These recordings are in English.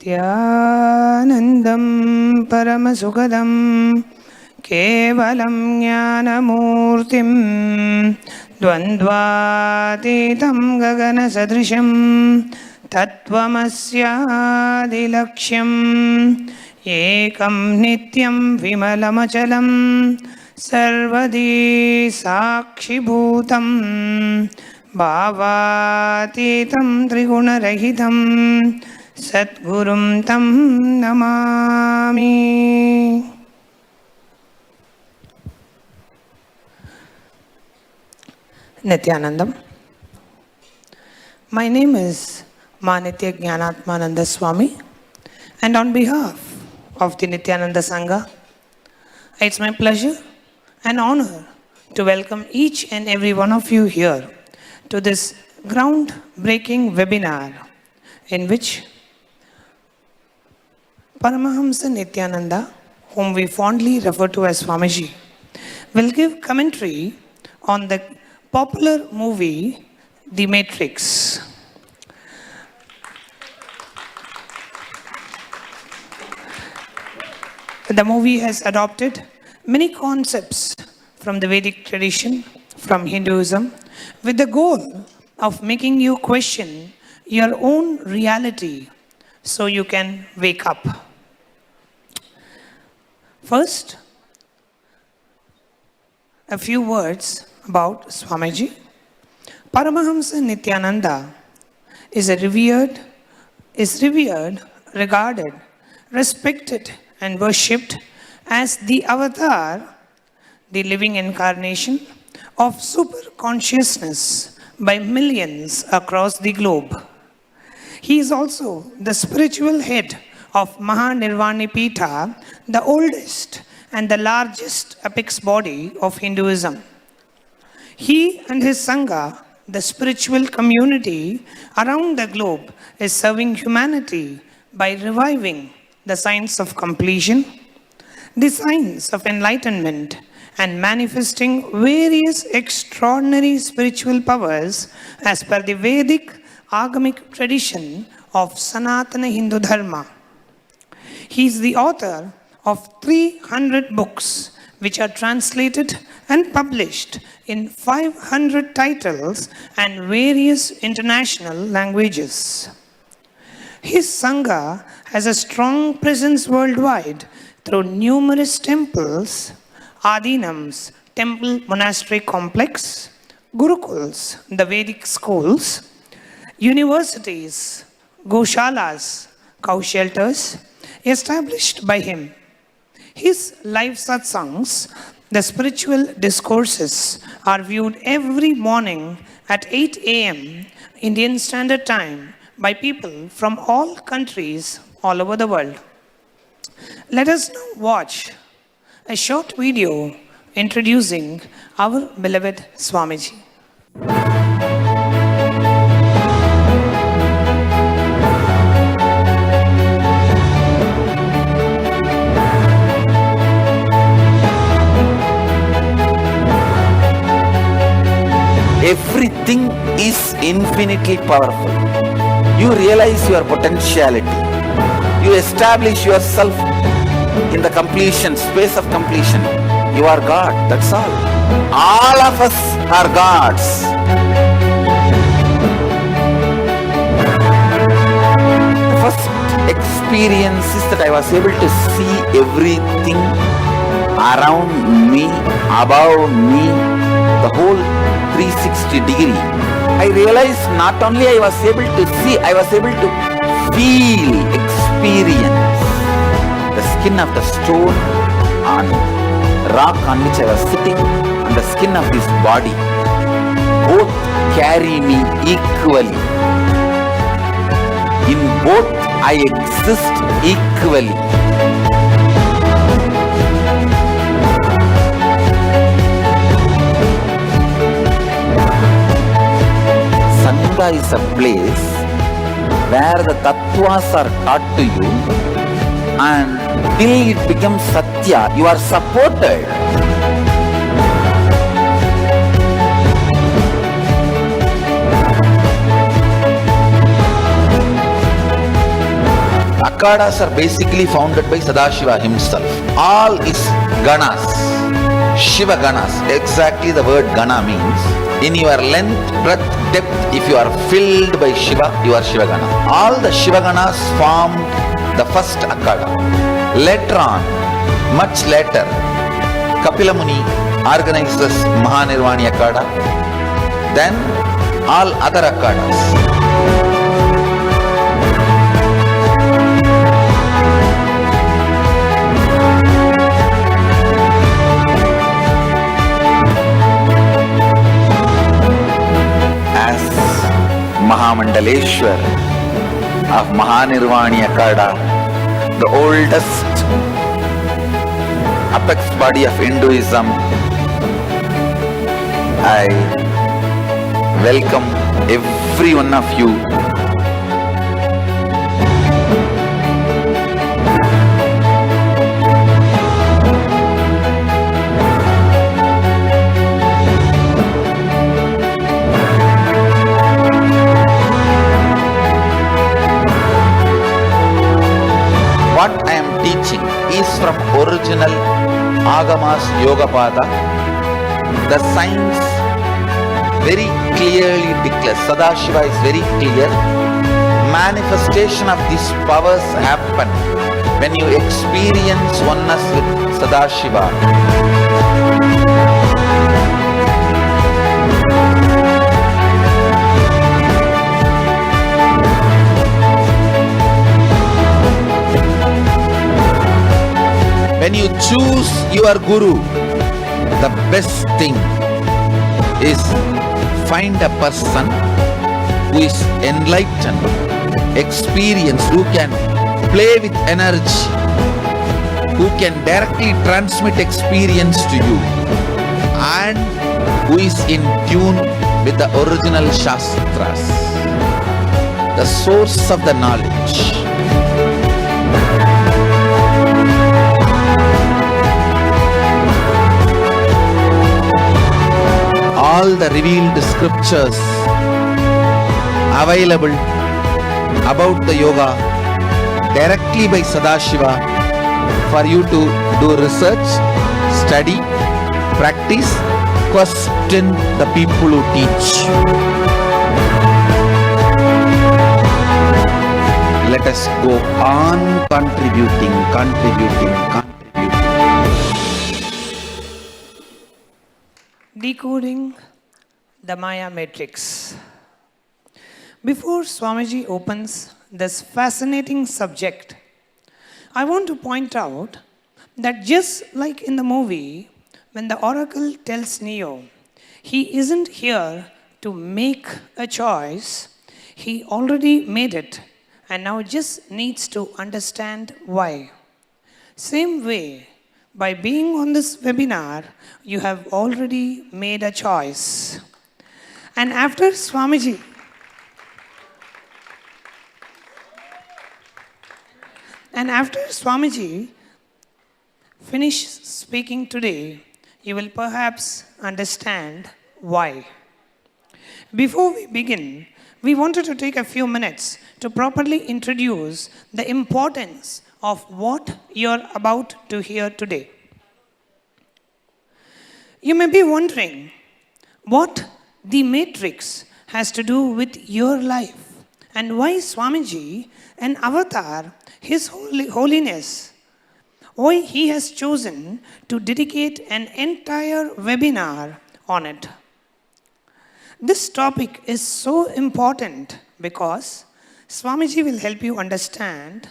Nithyanandam Paramasukadam Kevalam Jnanamurtim Dvandvatitam Gagana Sadrisham Tattvamasyadilaksham Ekam Nityam Vimalamachalam Sarvadi Sakshibhutam Bhavatitam Trigunarahitam Satgurum Tam Namami. Nithyanandam. My name is Nithyananda Swami, and on behalf of the Nithyananda Sangha, it's my pleasure and honor to welcome each and every one of you here to this groundbreaking webinar in which Paramahamsa Nithyananda, whom we fondly refer to as Swamiji, will give commentary on the popular movie The Matrix. The movie has adopted many concepts from the Vedic tradition, from Hinduism, with the goal of making you question your own reality so you can wake up. First, a few words about Swamiji. Paramahamsa Nithyananda is revered, regarded, respected, and worshipped as the avatar, the living incarnation of super consciousness by millions across the globe. He is also the spiritual head of Mahanirvani Pitha, the oldest and the largest apex body of Hinduism. He and his Sangha, the spiritual community around the globe, is serving humanity by reviving the science of completion, the science of enlightenment, and manifesting various extraordinary spiritual powers as per the Vedic agamic tradition of Sanatana Hindu Dharma. He is the author of 300 books which are translated and published in 500 titles and various international languages. His Sangha has a strong presence worldwide through numerous temples, adinams, temple monastery complex, gurukuls, the Vedic schools, universities, goshalas, cow shelters, established by him. His live satsangs, the spiritual discourses, are viewed every morning at 8 a.m. Indian Standard Time by people from all countries all over the world. Let us now watch a short video introducing our beloved Swamiji. Everything is infinitely powerful. You realize your potentiality. You establish yourself in the completion, space of completion. You are God, that's all. All of us are gods. The first experience is that I was able to see everything around me, above me, the whole 360 degree. I realized not only I was able to see, I was able to feel, experience the skin of the stone on rock on which I was sitting, and the skin of this body. Both carry me equally. In both I exist equally. Sangha is a place where the tattvas are taught to you, and till it becomes satya, you are supported. Akhadas are basically founded by Sadashiva himself. All his ganas, Shiva ganas, exactly the word gana means, in your length, breadth, depth, if you are filled by Shiva, you are Shiva gana. All the Shiva ganas formed the first Akhada. Later on, much later, Kapila Muni organizes Mahanirvani Akhada, then all other Akhadas. Mahamandaleshwar of Mahanirvani Akhada, the oldest apex body of Hinduism, I welcome every one of you. What I am teaching is from original Agamas Yogapada. The science very clearly declares, Sadashiva is very clear, manifestation of these powers happen when you experience oneness with Sadashiva. When you choose your guru, the best thing is find a person who is enlightened, experienced, who can play with energy, who can directly transmit experience to you, and who is in tune with the original Shastras, the source of the knowledge. All the revealed scriptures available about the yoga directly by Sadashiva for you to do research, study, practice, question the people who teach. Let us go on contributing. Decoding the Maya Matrix. Before Swamiji opens this fascinating subject, I want to point out that just like in the movie, when the oracle tells Neo, he isn't here to make a choice, he already made it and now just needs to understand why. Same way, by being on this webinar, you have already made a choice. And after Swamiji finish speaking today, you will perhaps understand why. Before we begin, we wanted to take a few minutes to properly introduce the importance of what you're about to hear today. You may be wondering what the matrix has to do with your life and why Swamiji, an avatar, His Holiness, why he has chosen to dedicate an entire webinar on it. This topic is so important because Swamiji will help you understand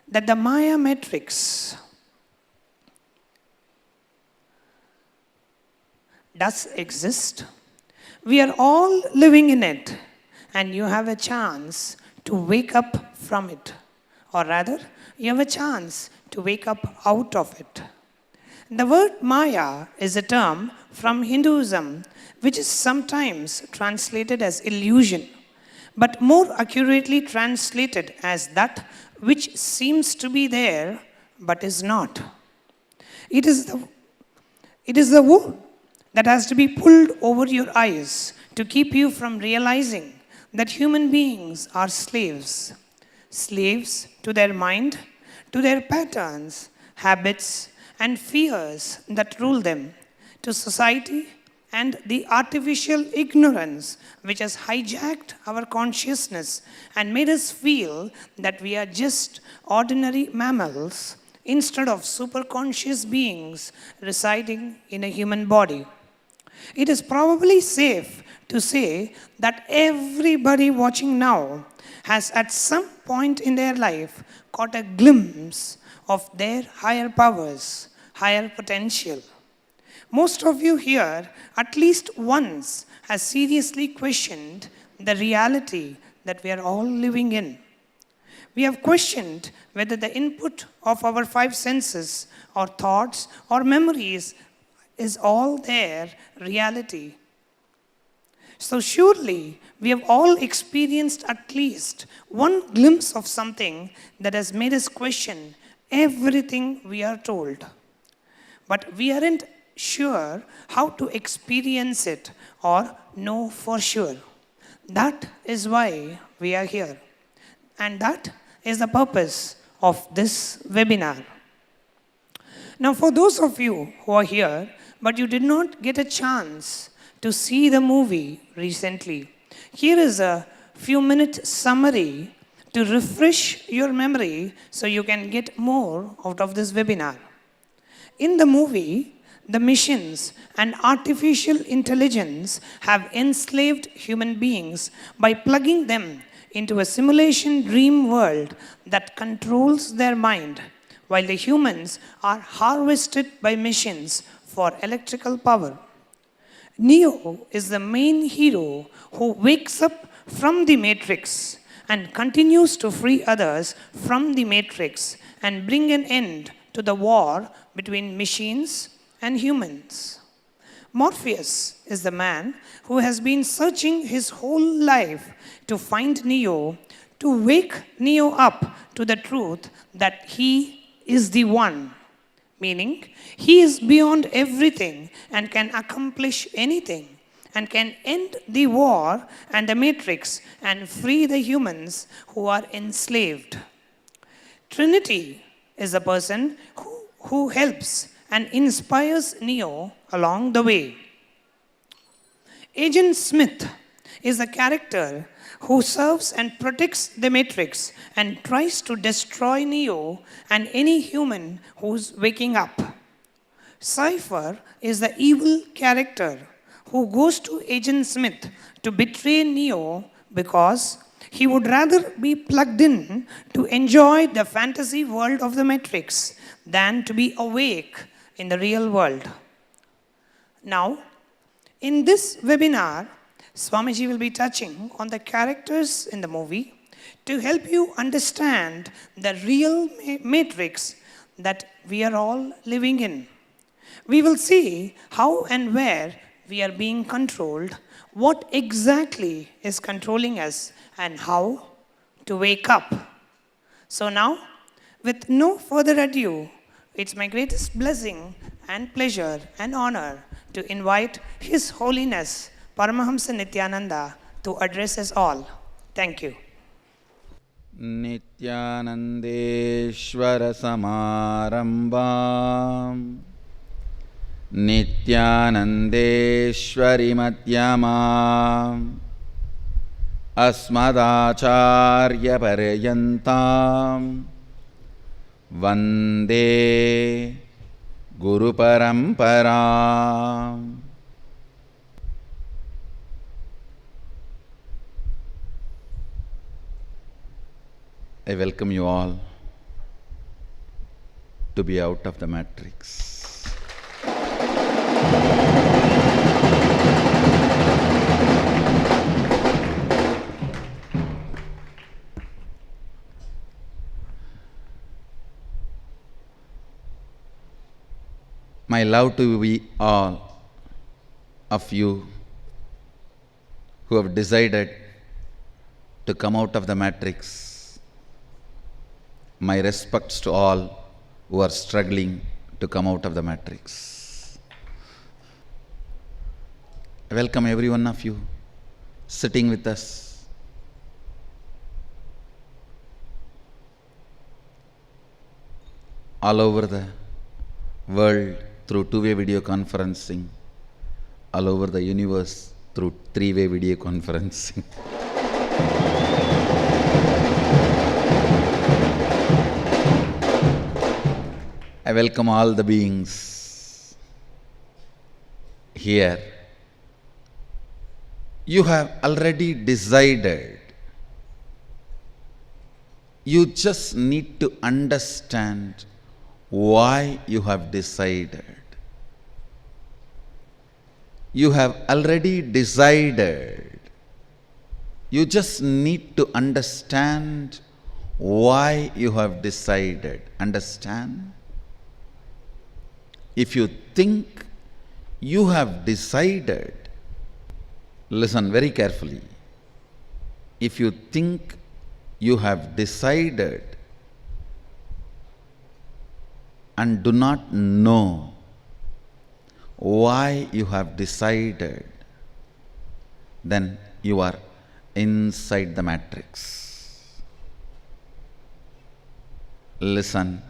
that the Maya Matrix does exist. We are all living in it, and you have a chance to wake up from it. Or rather, you have a chance to wake up out of it. The word Maya is a term from Hinduism which is sometimes translated as illusion, but more accurately translated as that which seems to be there but is not. It is the wool that has to be pulled over your eyes to keep you from realizing that human beings are slaves. slaves to their mind, to their patterns, habits, and fears that rule them, to society and the artificial ignorance which has hijacked our consciousness and made us feel that we are just ordinary mammals instead of superconscious beings residing in a human body. It is probably safe to say that everybody watching now has at some point in their life caught a glimpse of their higher powers, higher potential. Most of you here, at least once, has seriously questioned the reality that we are all living in. We have questioned whether the input of our five senses, or thoughts, or memories is all their reality. So surely we have all experienced at least one glimpse of something that has made us question everything we are told. But we aren't sure how to experience it or know for sure. That is why we are here. And that is the purpose of this webinar. Now, for those of you who are here, but you did not get a chance to see the movie recently, here is a few-minute summary to refresh your memory so you can get more out of this webinar. In the movie, the machines and artificial intelligence have enslaved human beings by plugging them into a simulation dream world that controls their mind, while the humans are harvested by machines for electrical power. Neo is the main hero who wakes up from the matrix and continues to free others from the matrix and bring an end to the war between machines and humans. Morpheus is the man who has been searching his whole life to find Neo, to wake Neo up to the truth that he is the one, meaning he is beyond everything and can accomplish anything and can end the war and the matrix and free the humans who are enslaved. Trinity is the person who helps and inspires Neo along the way. Agent Smith is the character who serves and protects the Matrix and tries to destroy Neo and any human who's waking up. Cypher is the evil character who goes to Agent Smith to betray Neo because he would rather be plugged in to enjoy the fantasy world of the Matrix than to be awake in the real world. Now, in this webinar, Swamiji will be touching on the characters in the movie to help you understand the real matrix that we are all living in. We will see how and where we are being controlled, what exactly is controlling us, and how to wake up. So now, with no further ado, it's my greatest blessing and pleasure and honor to invite His Holiness Paramahamsa Nithyananda to address us all. Thank you. Nithyanandeshwara Samarambam Nithyanandeshwari Madhyamam Asmadacharya Paryantam Vande Guru Paramparam. I welcome you all to be out of the matrix. My love to we all of you who have decided to come out of the matrix. My respects to all who are struggling to come out of the matrix. I welcome every one of you sitting with us. all over the world through two-way video conferencing, all over the universe through three-way video conferencing. I welcome all the beings here. You have already decided. You just need to understand why you have decided. You have already decided. You just need to understand why you have decided. Understand? If you think you have decided, listen very carefully. If you think you have decided and do not know why you have decided, then you are inside the matrix. Listen.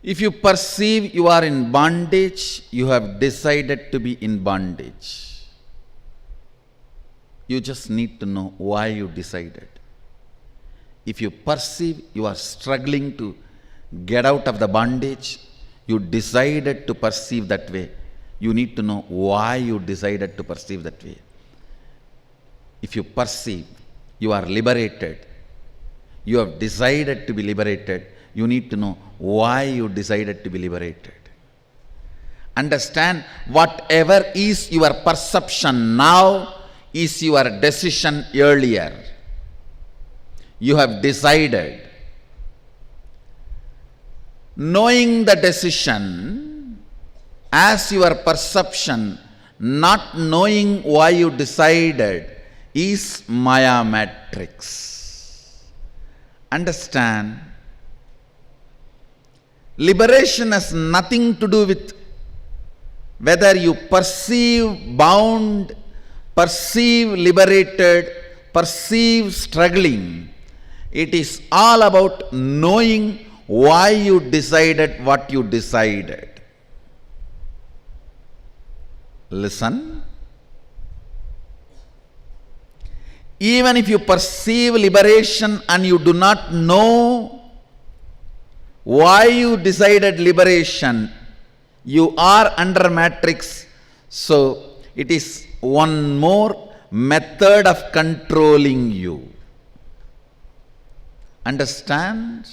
If you perceive you are in bondage, you have decided to be in bondage. You just need to know why you decided. If you perceive you are struggling to get out of the bondage, you decided to perceive that way. You need to know why you decided to perceive that way. If you perceive you are liberated, you have decided to be liberated, you need to know why you decided to be liberated. Understand, whatever is your perception now is your decision earlier. You have decided. Knowing the decision as your perception, not knowing why you decided, is Maya matrix. Understand? Liberation has nothing to do with whether you perceive bound, perceive liberated, perceive struggling. It is all about knowing why you decided what you decided. Listen. Even if you perceive liberation and you do not know why you decided liberation, you are under matrix, so it is one more method of controlling you. Understand?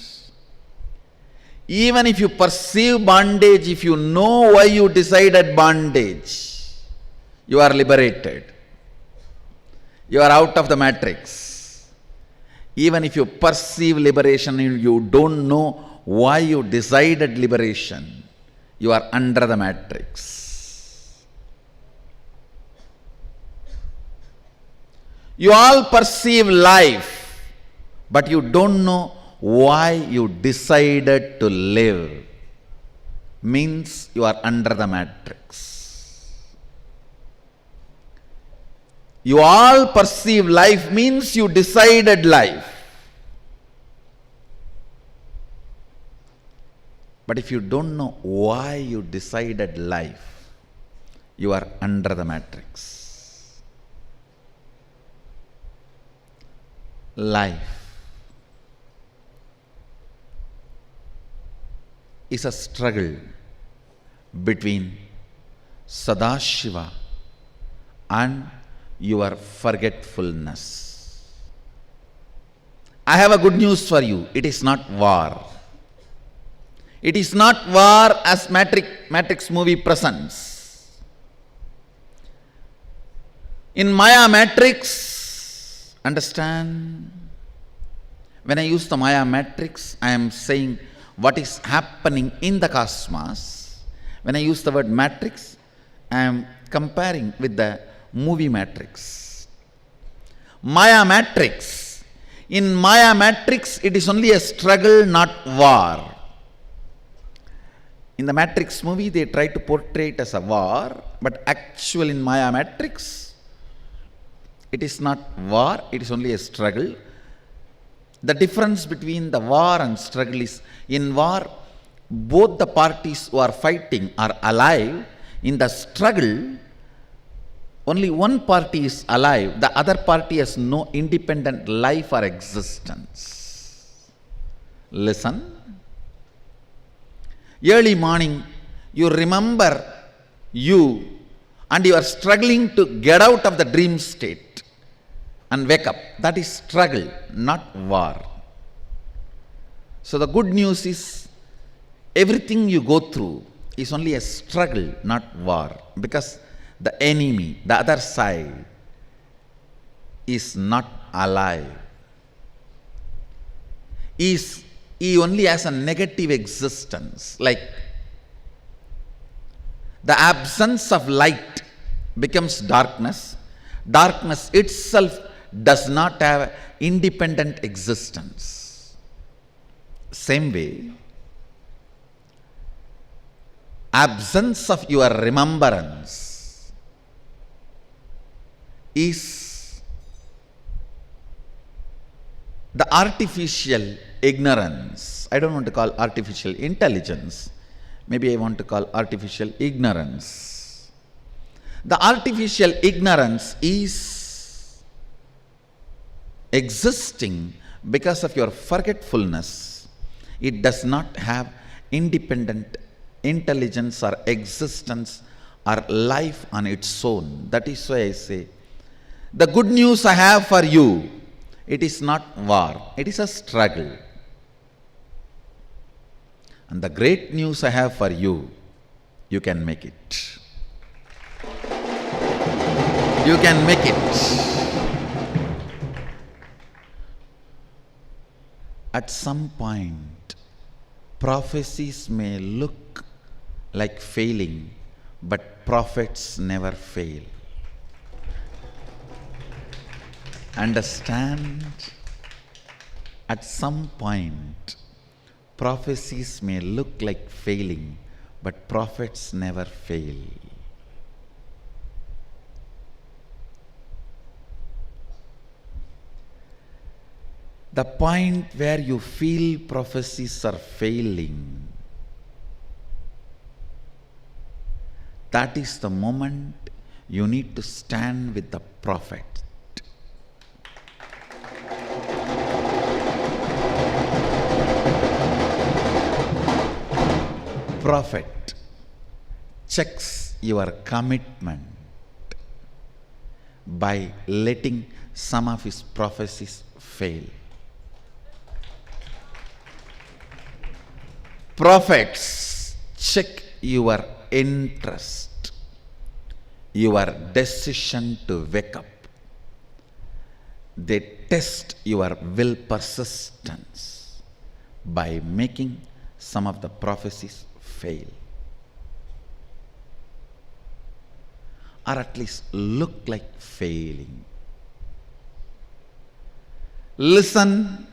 Even if you perceive bondage, if you know why you decided bondage, you are liberated. You are out of the matrix. Even if you perceive liberation and you don't know why you decided liberation, you are under the matrix. You all perceive life, but you don't know why you decided to live. Means you are under the matrix. You all perceive life means you decided life. But if you don't know why you decided life, you are under the matrix. Life is a struggle between Sadashiva and your forgetfulness. I have a good news for you. It is not war. It is not war as Matrix movie presents. In Maya matrix, understand, when I use the Maya matrix, I am saying what is happening in the cosmos. When I use the word matrix, I am comparing with the movie matrix. Maya matrix. In Maya matrix, it is only a struggle, not war. In the Matrix movie, they try to portray it as a war, but actually in Maya matrix, it is not war, it is only a struggle. The difference between the war and struggle is, in war, both the parties who are fighting are alive. In the struggle, only one party is alive, the other party has no independent life or existence. Listen. Early morning, you remember you and you are struggling to get out of the dream state and wake up. That is struggle, not war. So the good news is, everything you go through is only a struggle, not war, because the enemy, the other side, is not alive. He only has a negative existence. Like the absence of light becomes darkness. Darkness itself does not have independent existence. Same way, absence of your remembrance is the artificial ignorance. I don't want to call artificial intelligence. Maybe I want to call artificial ignorance. The artificial ignorance is existing because of your forgetfulness. It does not have independent intelligence or existence or life on its own. That is why I say, the good news I have for you, it is not war, it is a struggle. And the great news I have for you, you can make it. You can make it. At some point, prophecies may look like failing, but prophets never fail. Understand? At some point, prophecies may look like failing, but prophets never fail. The point where you feel prophecies are failing, that is the moment you need to stand with the prophet. Prophet checks your commitment by letting some of his prophecies fail. Prophets check your interest, your decision to wake up. They test your will persistence by making some of the prophecies fail, or at least look like failing. Listen.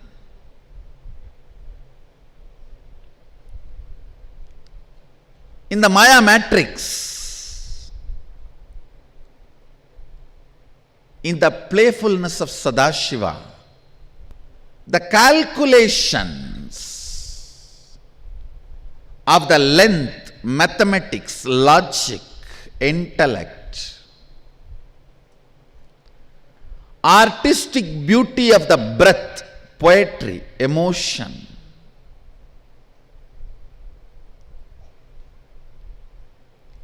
In the Maya matrix, in the playfulness of Sadashiva, the calculations of the length, mathematics, logic, intellect, artistic beauty of the breath, poetry, emotion,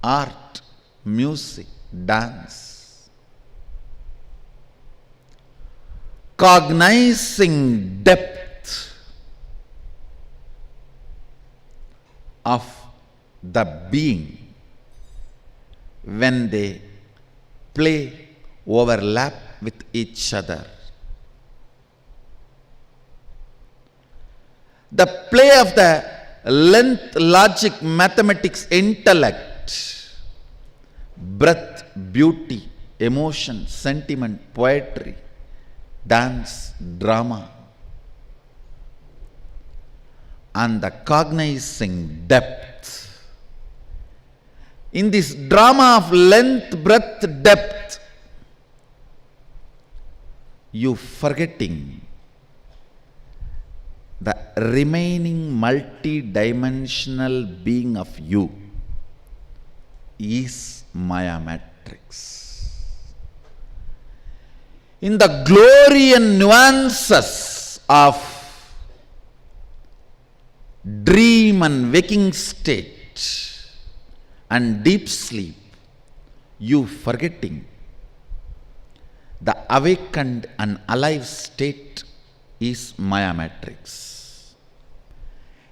art, music, dance, cognizing depth of the being when they play, overlap with each other. The play of the length, logic, mathematics, intellect, breath, beauty, emotion, sentiment, poetry, dance, drama, and the cognizing depth. In this drama of length, breadth, depth, you forgetting the remaining multi-dimensional being of you is Maya matrix. In the glory and nuances of dream and waking state and deep sleep, you forgetting the awakened and alive state is Maya matrix.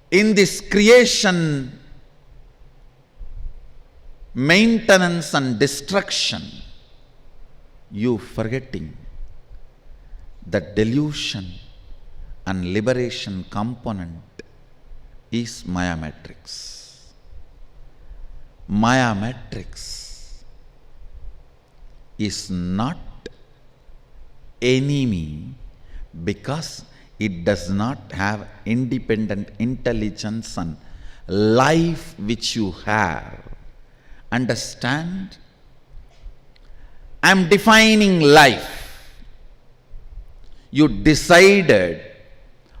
In this creation, maintenance and destruction, you forgetting the delusion and liberation component is Maya matrix. Maya matrix is not enemy because it does not have independent intelligence and life which you have. Understand? I am defining life. You decided,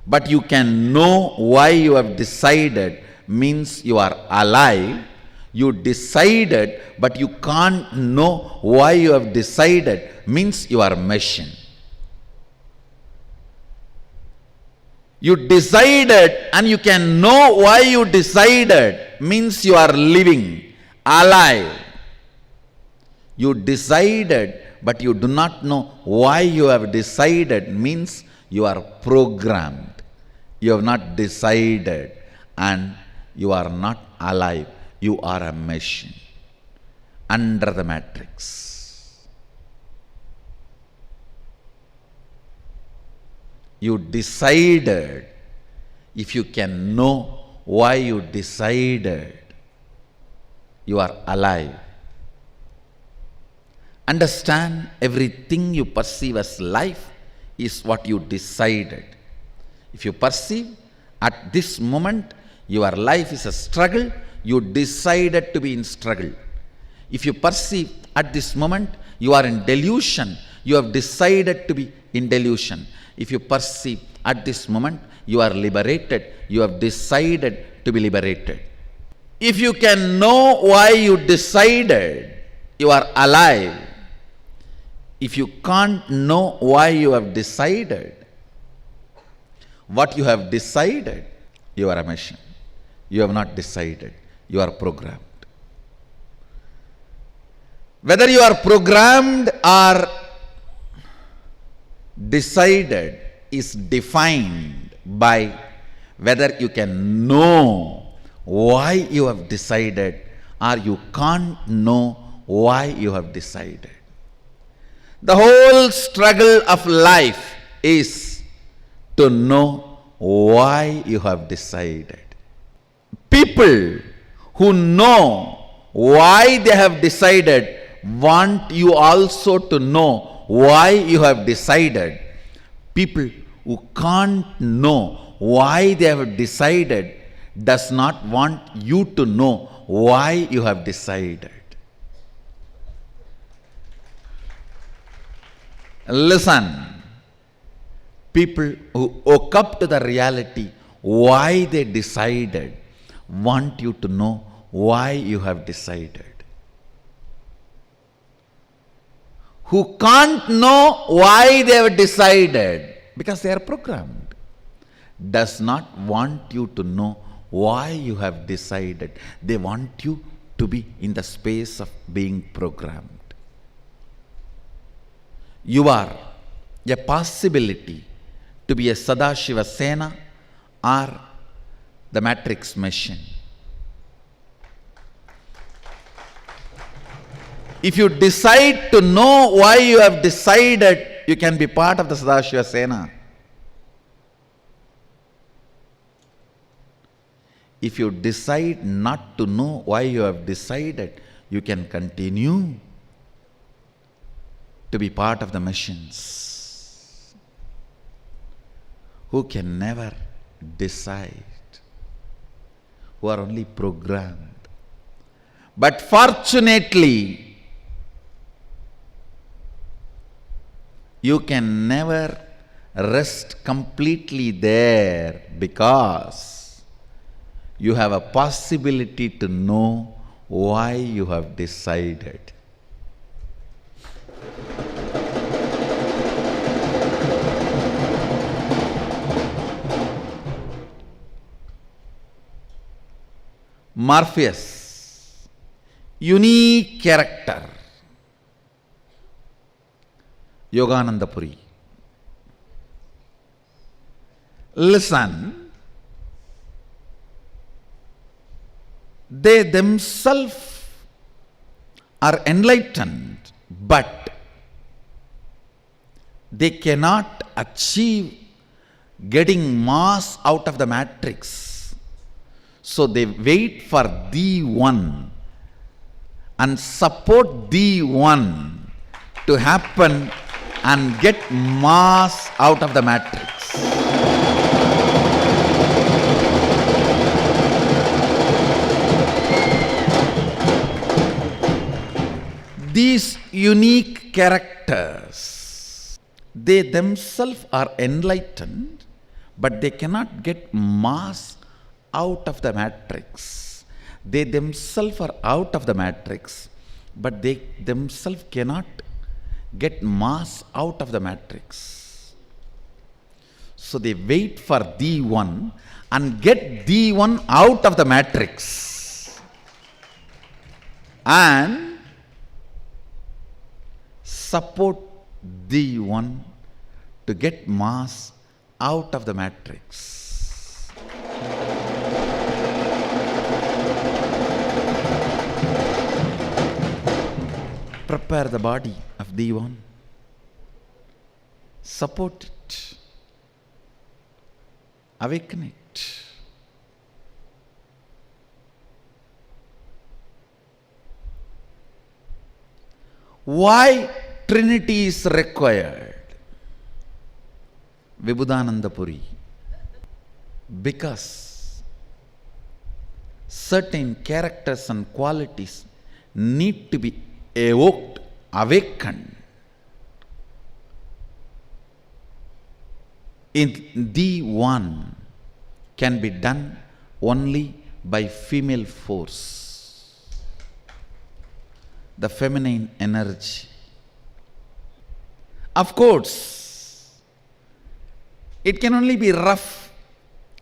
but you can know why you have decided means you are alive. You decided, but you can't know why you have decided means you are machine. You decided and you can know why you decided means you are living, alive. You decided but you do not know why you have decided means you are programmed. You have not decided and you are not alive. You are a machine under the matrix. You decided. If you can know why you decided, you are alive. Understand, everything you perceive as life is what you decided. If you perceive at this moment your life is a struggle, you decided to be in struggle. If you perceive at this moment you are in delusion, you have decided to be in delusion. If you perceive at this moment you are liberated, you have decided to be liberated. If you can know why you decided, you are alive. If you can't know why you have decided, what you have decided, you are a machine. You have not decided, you are programmed. Whether you are programmed or decided is defined by whether you can know why you have decided or you can't know why you have decided. The whole struggle of life is to know why you have decided. People who know why they have decided want you also to know why you have decided. People who can't know why they have decided does not want you to know why you have decided. Listen, people who woke up to the reality why they decided want you to know why you have decided. Who can't know why they have decided because they are programmed, does not want you to know why you have decided. They want you to be in the space of being programmed. You are a possibility to be a Sadashivoham or the matrix machine. If you decide to know why you have decided, you can be part of the Sadashivoham. If you decide not to know why you have decided, you can continue to be part of the machines who can never decide, who are only programmed. But fortunately, you can never rest completely there because you have a possibility to know why you have decided. Morpheus, unique character. Yogananda Puri. Listen, they themselves are enlightened, but they cannot achieve getting mass out of the matrix. So they wait for the one and support the one to happen and get mass out of the matrix. These unique characters, they themselves are enlightened, but they cannot get mass out of the matrix. They themselves are out of the matrix, but they themselves cannot get mass out of the matrix. So they wait for the one and get the one out of the matrix and support the one to get mass out of the matrix. Prepare the body of the one, support it, awaken it. Why Trinity is required? Vibhudananda Puri. Because certain characters and qualities need to be evoked, awakened in the one can be done only by female force, the feminine energy. Of course, it can only be rough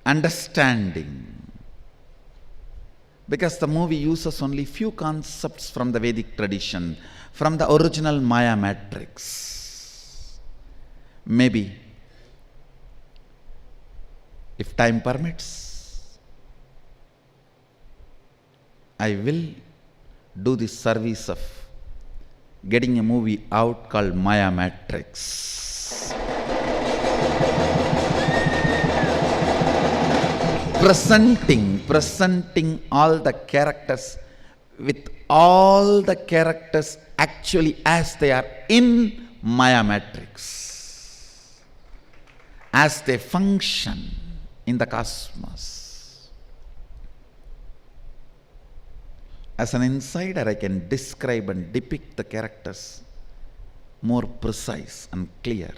understanding because the movie uses only few concepts from the Vedic tradition, from the original Maya matrix. Maybe, if time permits, I will do the service of getting a movie out called Maya Matrix. Presenting all the characters with all the characters actually as they are in Maya Matrix, as they function in the cosmos. As an insider, I can describe and depict the characters more precise and clear.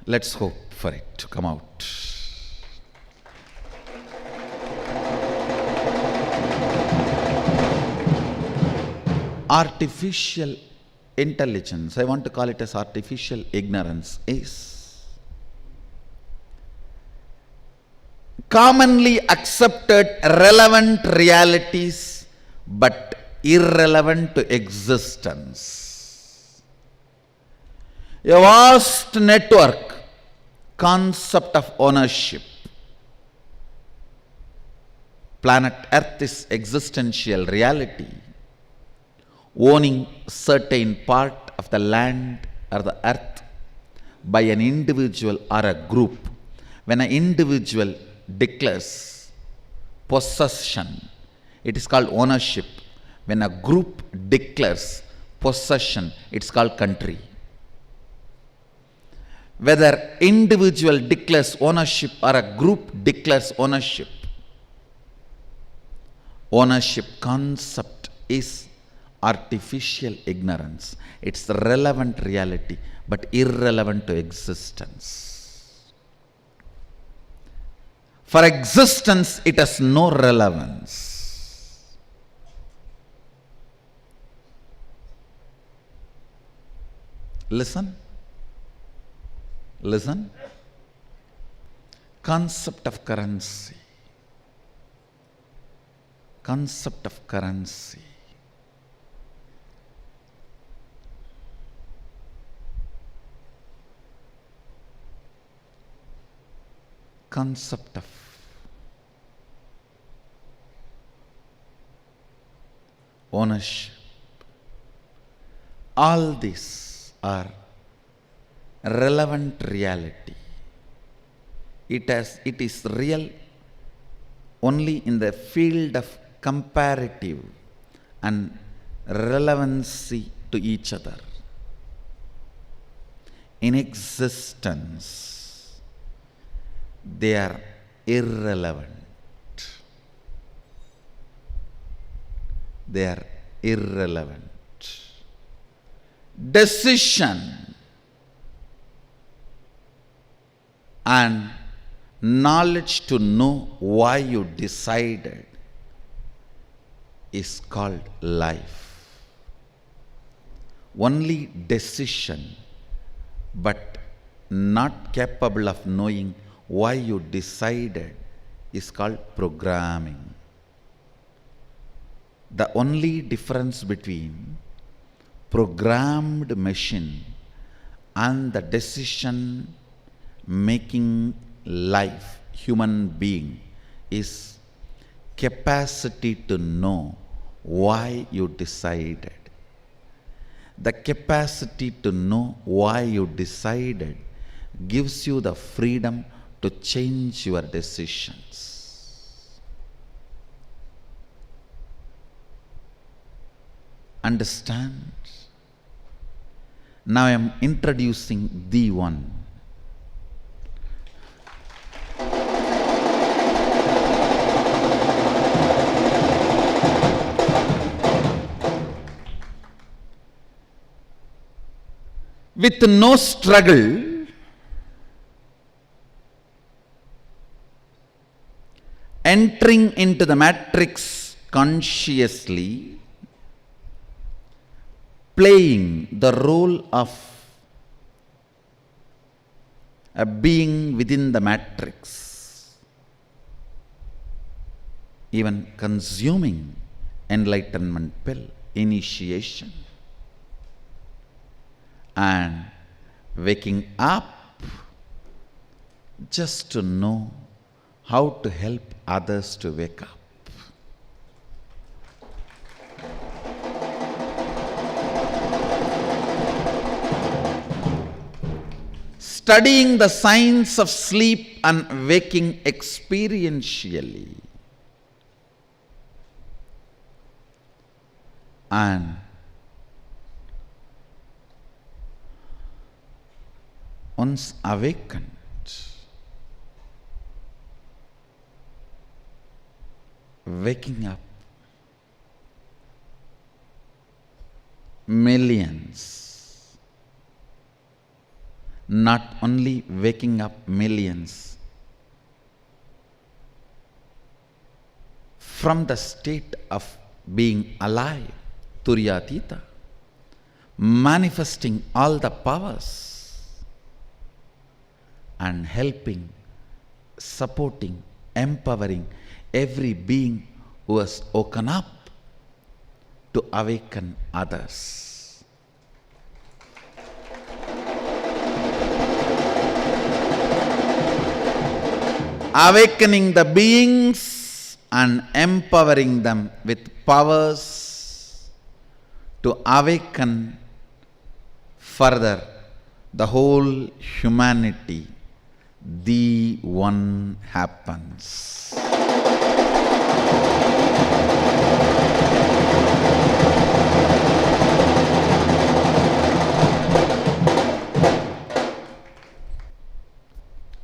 Let's hope for it to come out. Artificial intelligence, I want to call it as artificial ignorance, is commonly accepted relevant realities but irrelevant to existence. A vast network concept of ownership. Planet Earth is existential reality. Owning certain part of the land or the earth by an individual or a group. When an individual declares possession, it is called ownership. When a group declares possession, it's called country. Whether individual declares ownership or a group declares ownership concept is artificial ignorance. It's relevant reality, but irrelevant to existence. For existence, it has no relevance. Listen. Listen. Concept of currency. Concept of currency. Concept of ownership. All these are relevant reality. It is real only in the field of comparative and relevancy to each other. In existence, they are irrelevant. They are irrelevant. Decision and knowledge to know why you decided is called life. Only decision, but not capable of knowing why you decided, is called programming. The only difference between programmed machine and the decision making life, human being, is capacity to know why you decided. The capacity to know why you decided gives you the freedom to change your decisions. Understand? Now I am introducing the one. With no struggle, entering into the matrix consciously, playing the role of a being within the matrix, even consuming enlightenment pill, initiation, and waking up just to know how to help others to wake up. Studying the science of sleep and waking experientially, and once awakened, waking up millions, not only waking up millions, from the state of being alive, Turyatita, manifesting all the powers and helping, supporting, empowering every being who has woken up to awaken others. Awakening the beings and empowering them with powers to awaken further the whole humanity. The one happens.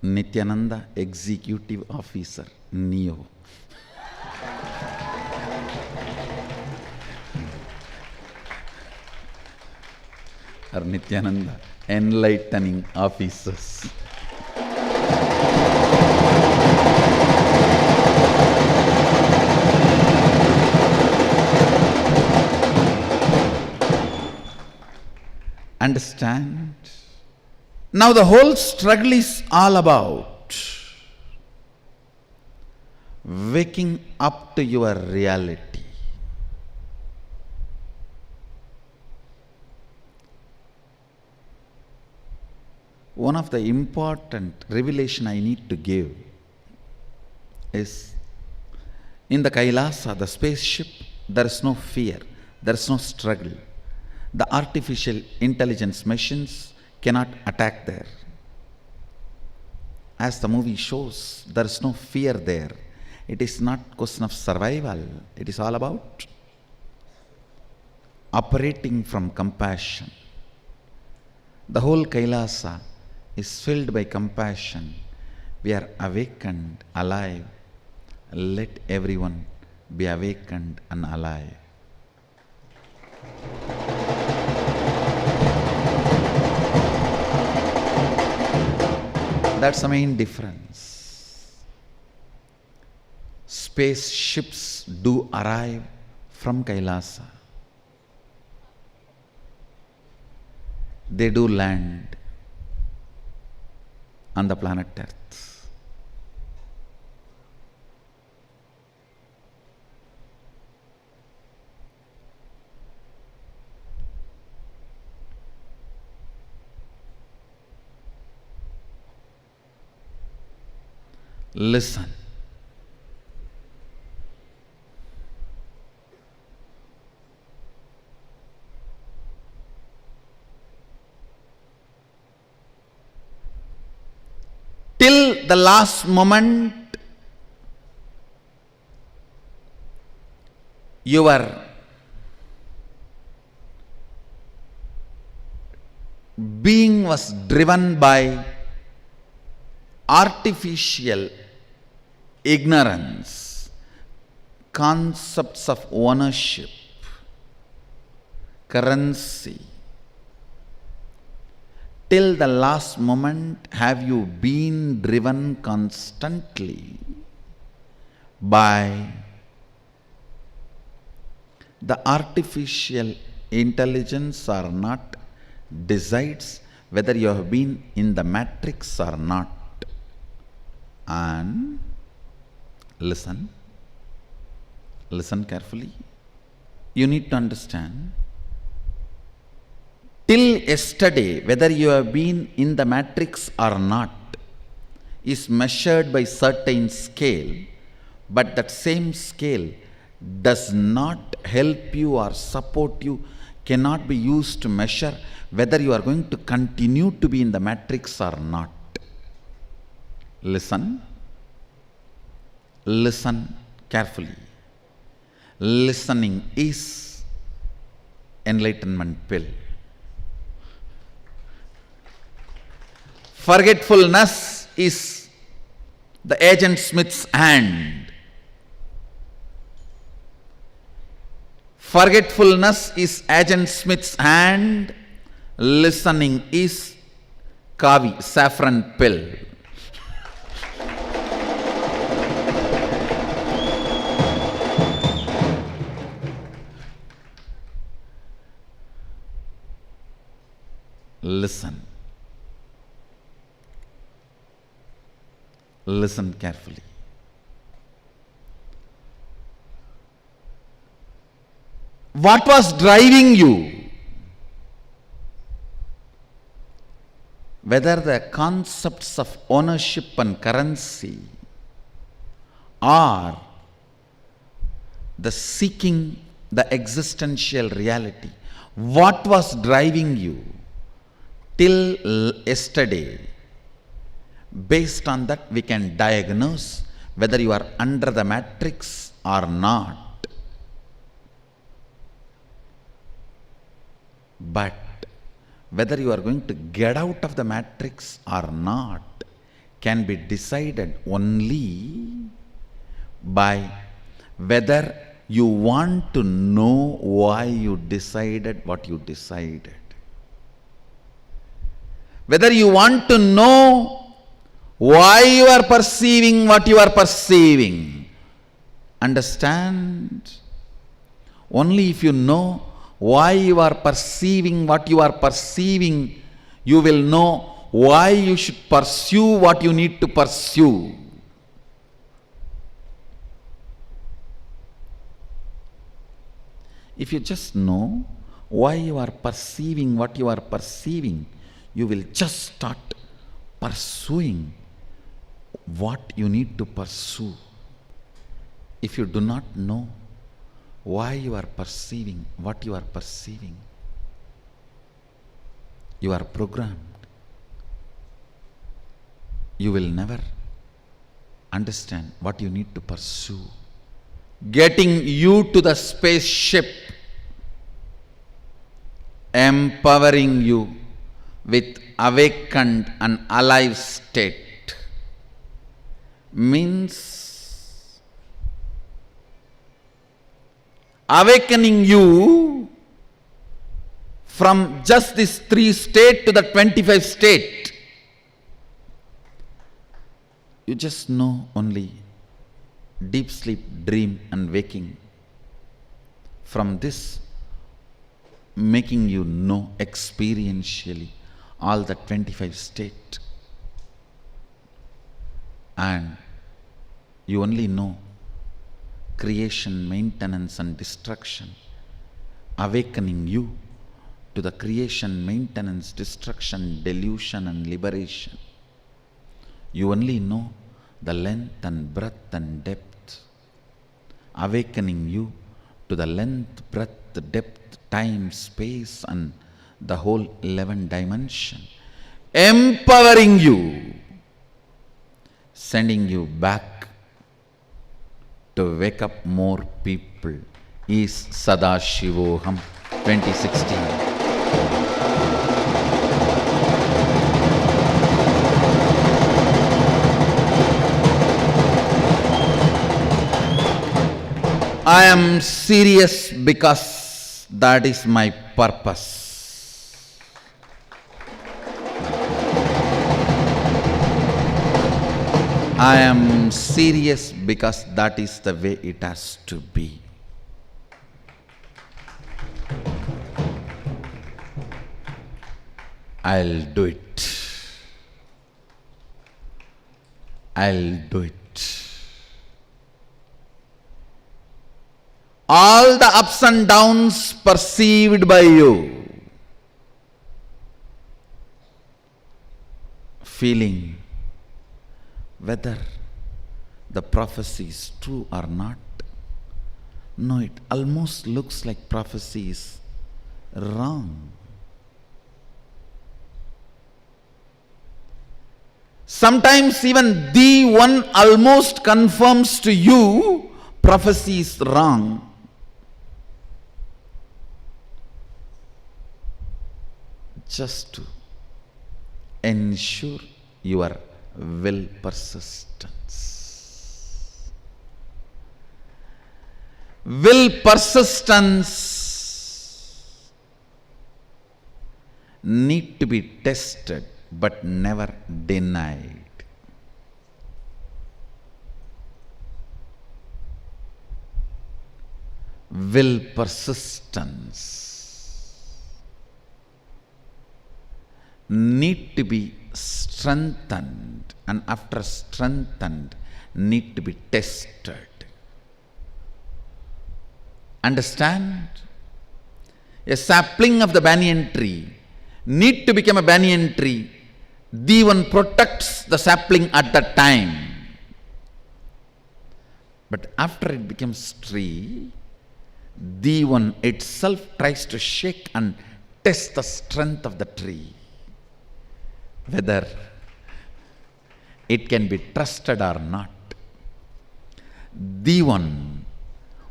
Nithyananda, Executive Officer, NEO. or Nithyananda, enlightening officers. Understand? Now the whole struggle is all about waking up to your reality. One of the important revelation I need to give is, in the Kailasa, the spaceship, there is no fear, there is no struggle. The artificial intelligence machines cannot attack there. As the movie shows, there is no fear there. It is not question of survival. It is all about operating from compassion. The whole Kailasa is filled by compassion. We are awakened, alive. Let everyone be awakened and alive. That's the main difference. Spaceships do arrive from Kailasa. They do land on the planet Earth. Listen. Till the last moment, your being was driven by artificial ignorance, concepts of ownership, currency. Till the last moment, have you been driven constantly by the artificial intelligence or not, decides whether you have been in the matrix or not. And listen carefully. You need to understand, till yesterday, whether you have been in the matrix or not is measured by certain scale, but that same scale does not help you or support you, cannot be used to measure whether you are going to continue to be in the matrix or not. Listen carefully. Listening is enlightenment pill. Forgetfulness is the agent Smith's hand. Forgetfulness is agent Smith's hand. Listening is Kavi, saffron pill. Listen carefully. What was driving you? Whether the concepts of ownership and currency, or the seeking the existential reality, what was driving you till yesterday? Based on that, we can diagnose whether you are under the matrix or not. But whether you are going to get out of the matrix or not can be decided only by whether you want to know why you decided what you decided. Whether you want to know why you are perceiving what you are perceiving. Understand? Only if you know why you are perceiving what you are perceiving, you will know why you should pursue what you need to pursue. If you just know why you are perceiving what you are perceiving, you will just start pursuing what you need to pursue. If you do not know why you are perceiving what you are perceiving, you are programmed. You will never understand what you need to pursue. Getting you to the spaceship, empowering you with awakened and alive state, means awakening you from just this 3 state to the 25 state. You just know only deep sleep, dream and waking. From this, making you know experientially all the 25 state. And you only know creation, maintenance and destruction, awakening you to the creation, maintenance, destruction, delusion and liberation. You only know the length and breadth and depth, awakening you to the length, breadth, depth, time, space and the whole 11 dimension, empowering you, sending you back to wake up more people, is Sadashivoham 2016. I am serious because that is my purpose. I am serious because that is the way it has to be. I'll do it. I'll do it. All the ups and downs perceived by you, feeling whether the prophecy is true or not. No, it almost looks like prophecy is wrong. Sometimes even the one almost confirms to you prophecy is wrong. Just to ensure your will persistence. Will persistence need to be tested but never denied. Will persistence need to be strengthened, and after strengthened need to be tested. Understand? A sapling of the banyan tree need to become a banyan tree. The one protects the sapling at that time. But after it becomes tree, the one itself tries to shake and test the strength of the tree, whether it can be trusted or not. The one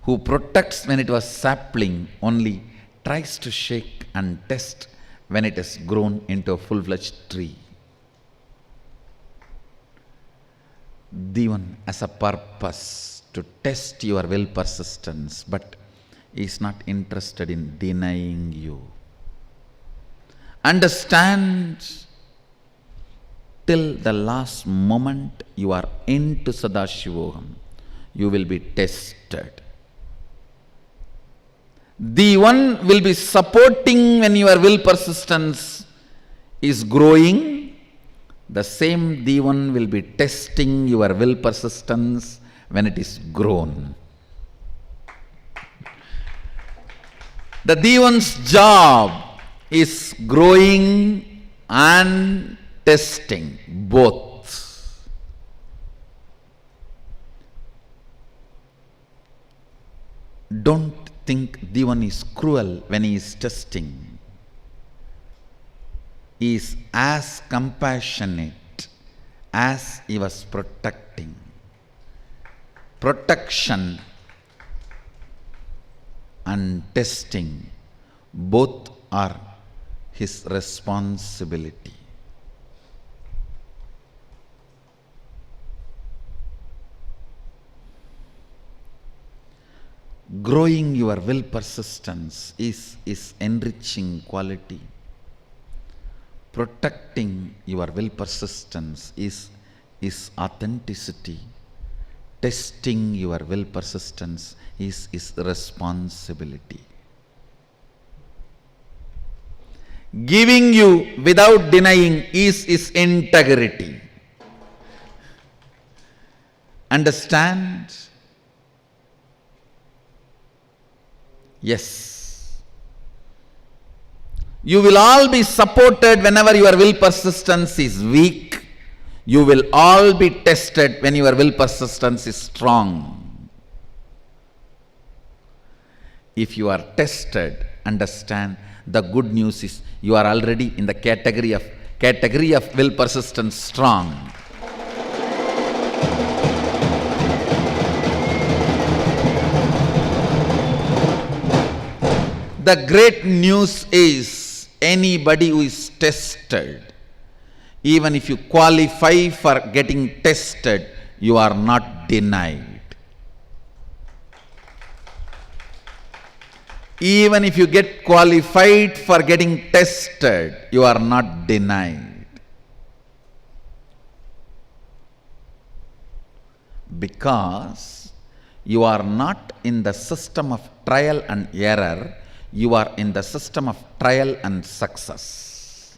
who protects when it was sapling only tries to shake and test when it has grown into a full-fledged tree. The one has a purpose to test your will persistence, but is not interested in denying you. Understand? till the last moment you are into Sadashivoham, you will be tested. The one will be supporting when your will persistence is growing. The same the one will be testing your will persistence when it is grown. The Devan's job is growing and testing both. Don't think Devan is cruel when he is testing. He is as compassionate as he was protecting. Protection and testing both are his responsibility. Growing your will persistence is enriching quality. Protecting your will persistence is authenticity. Testing your will persistence is responsibility. Giving you without denying is integrity. Understand? Yes. You will all be supported whenever your will persistence is weak. You will all be tested when your will persistence is strong. If you are tested, understand, the good news is you are already in the category of will persistence strong. The great news is anybody who is tested, even if you qualify for getting tested, you are not denied. Even if you get qualified for getting tested, you are not denied. Because you are not in the system of trial and error, you are in the system of trial and success.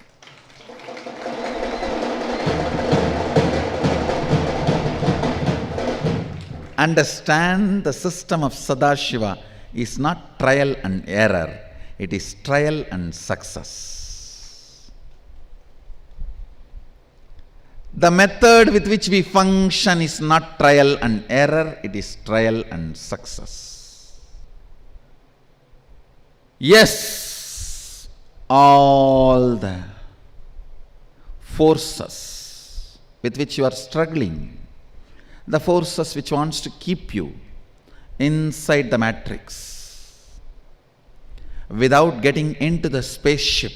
Understand, the system of Sadashiva is not trial and error, it is trial and success. The method with which we function is not trial and error, it is trial and success. Yes, all the forces with which you are struggling, the forces which wants to keep you inside the matrix, without getting into the spaceship,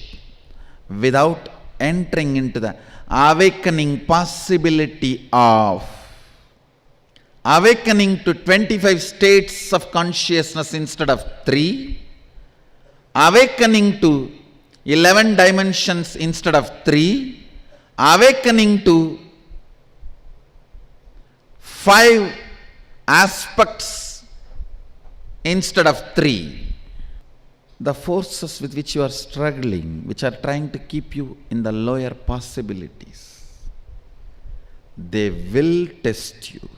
without entering into the awakening possibility of awakening to 25 states of consciousness instead of 3, awakening to 11 dimensions instead of 3, awakening to 5 aspects instead of 3. The forces with which you are struggling, which are trying to keep you in the lower possibilities, they will test you.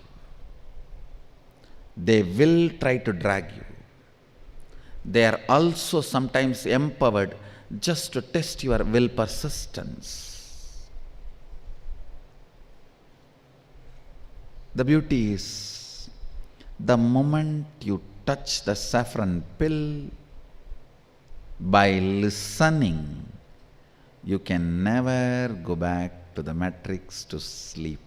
They will try to drag you. They are also sometimes empowered just to test your will persistence. The beauty is, the moment you touch the saffron pill, by listening, you can never go back to the matrix to sleep.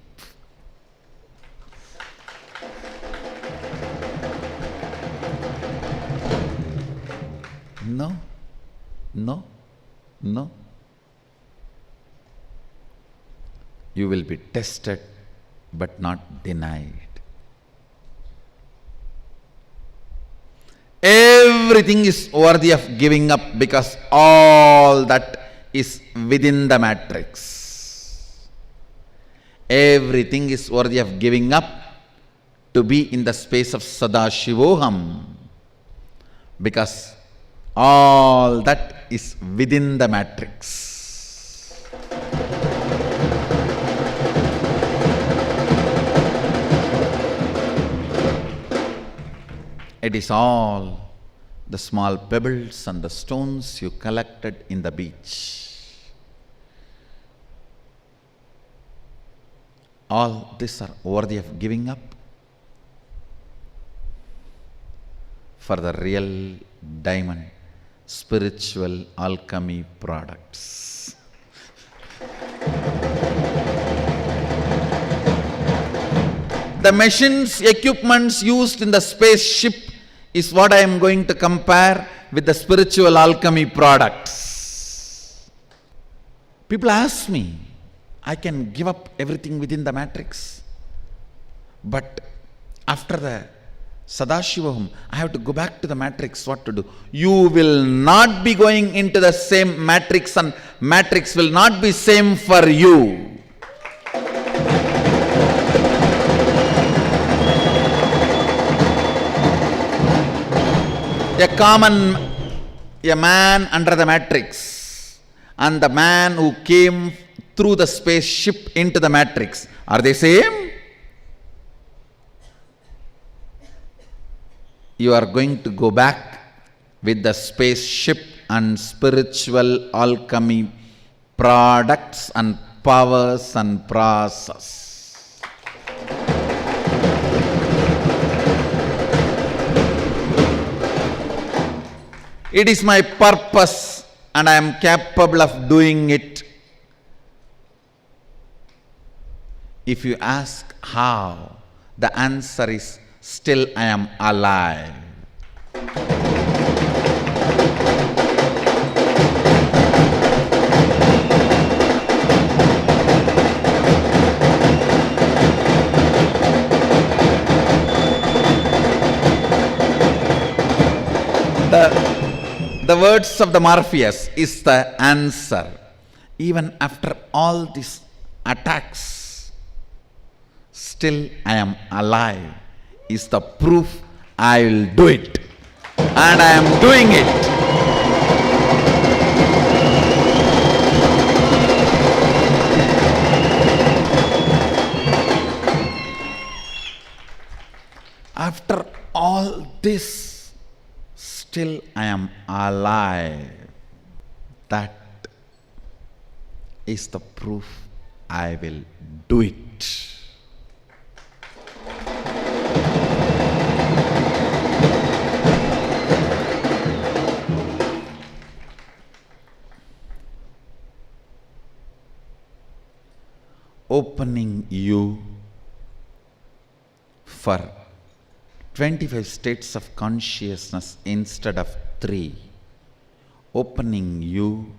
No, no, no. You will be tested but not denied. Everything is worthy of giving up because all that is within the matrix. Everything is worthy of giving up to be in the space of Sadashivoham, because all that is within the matrix. It is all the small pebbles and the stones you collected in the beach. All these are worthy of giving up for the real diamond spiritual alchemy products. The machines, equipments used in the spaceship is what I am going to compare with the spiritual alchemy products. People ask me, I can give up everything within the matrix, but after the Sadashivoham, I have to go back to the matrix. What to do? You will not be going into the same matrix, and matrix will not be same for you. A man under the matrix and the man who came through the spaceship into the matrix, are they same? You are going to go back with the spaceship and spiritual alchemy products and powers and process. It is my purpose and I am capable of doing it. If you ask how, the answer is still I am alive. The words of the Morpheus is the answer. Even after all these attacks, still I am alive is the proof I will do it. And I am doing it. After all this, still I am alive. That is the proof I will do it. Opening you for 25 states of consciousness instead of 3. Opening you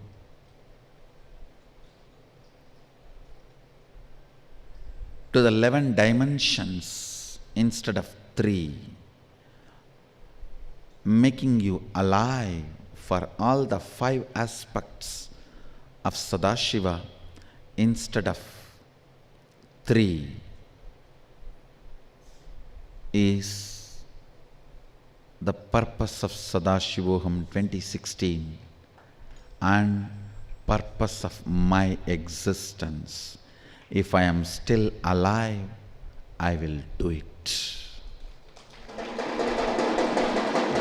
to the 11 dimensions instead of 3. Making you alive for all the 5 aspects of Sadashiva instead of 3 is the purpose of Sadashivoham 2016 and purpose of my existence. If I am still alive, I will do it.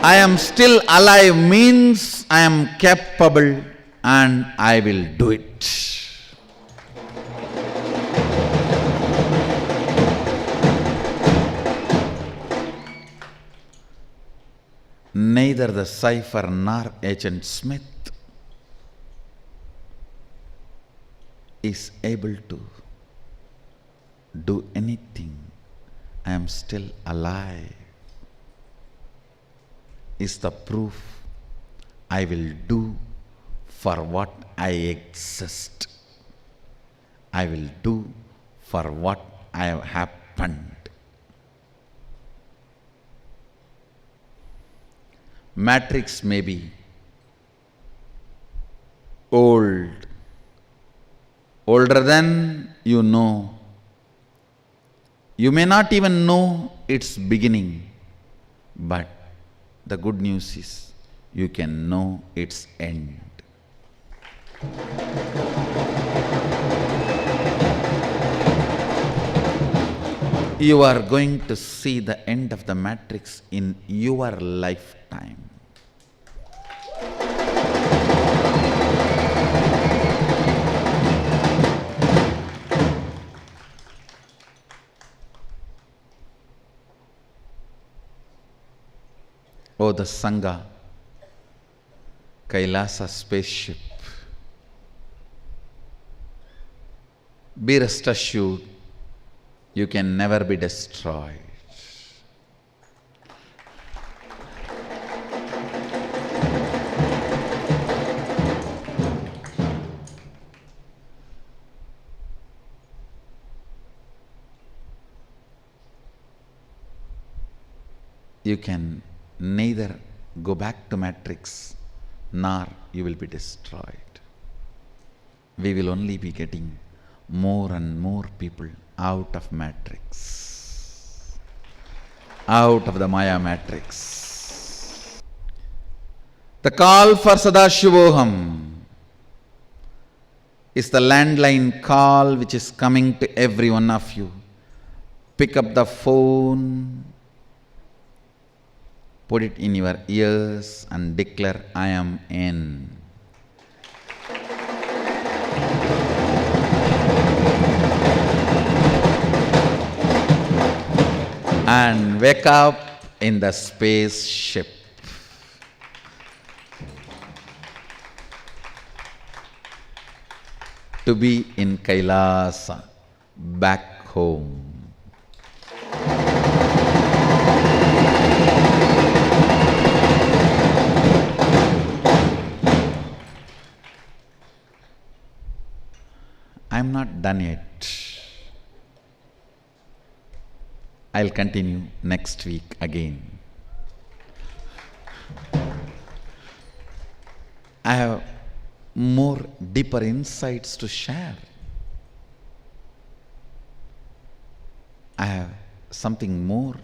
I am still alive means I am capable and I will do it. Neither the cipher nor Agent Smith is able to do anything. I am still alive is the proof I will do for what I exist. I will do for what I have happened. Matrix may be old, older than you know, You may not even know its beginning, but the good news is you can know its end. You are going to see the end of the matrix in your lifetime. Oh, the Sangha, Kailasa spaceship. Be rest assured, you can never be destroyed. You can neither go back to matrix nor you will be destroyed. We will only be getting more and more people out of matrix, out of the Maya matrix. The call for Sadashivoham is the landline call which is coming to every one of you. Pick up the phone, put it in your ears and declare, I am in. And wake up in the spaceship. To be in Kailasa, back home. I'm not done yet. I'll continue next week again. I have more deeper insights to share. I have something more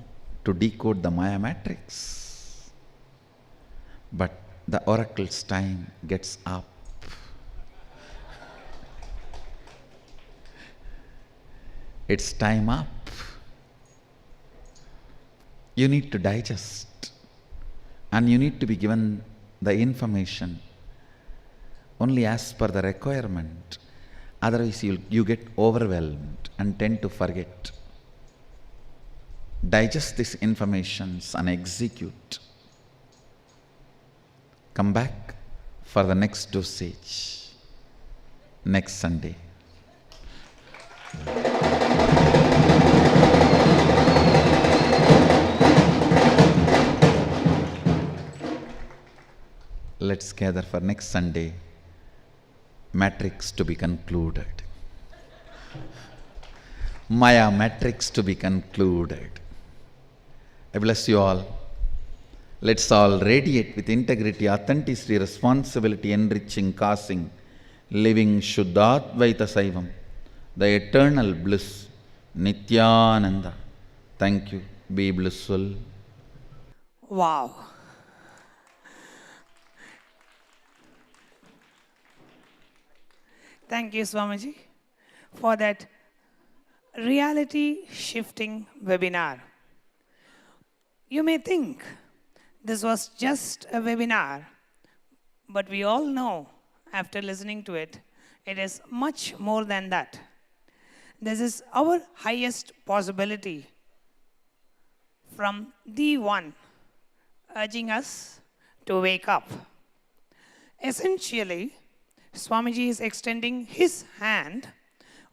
to decode the Maya matrix. But the oracle's time gets up. It's time up. You need to digest, and you need to be given the information only as per the requirement. Otherwise you get overwhelmed and tend to forget. Digest these informations and execute. Come back for the next dosage next Sunday. Let's gather for next Sunday. Matrix to be concluded. Maya matrix to be concluded. I bless you all. Let's all radiate with integrity, authenticity, responsibility, enriching, causing, living Shuddhadvaita Saivam, the eternal bliss, Nithyananda. Thank you. Be blissful. Wow. Thank you, Swamiji, for that reality-shifting webinar. You may think this was just a webinar, but we all know, after listening to it, it is much more than that. This is our highest possibility from the One, urging us to wake up. Essentially, Swamiji is extending his hand,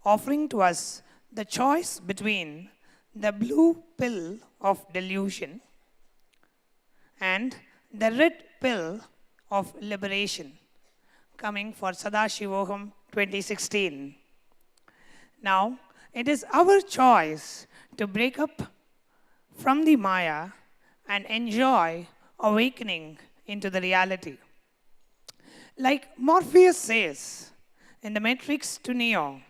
offering to us the choice between the blue pill of delusion and the red pill of liberation, coming for Sadashivoham 2016. Now, it is our choice to break up from the Maya and enjoy awakening into the reality. Like Morpheus says in the Matrix to Neo,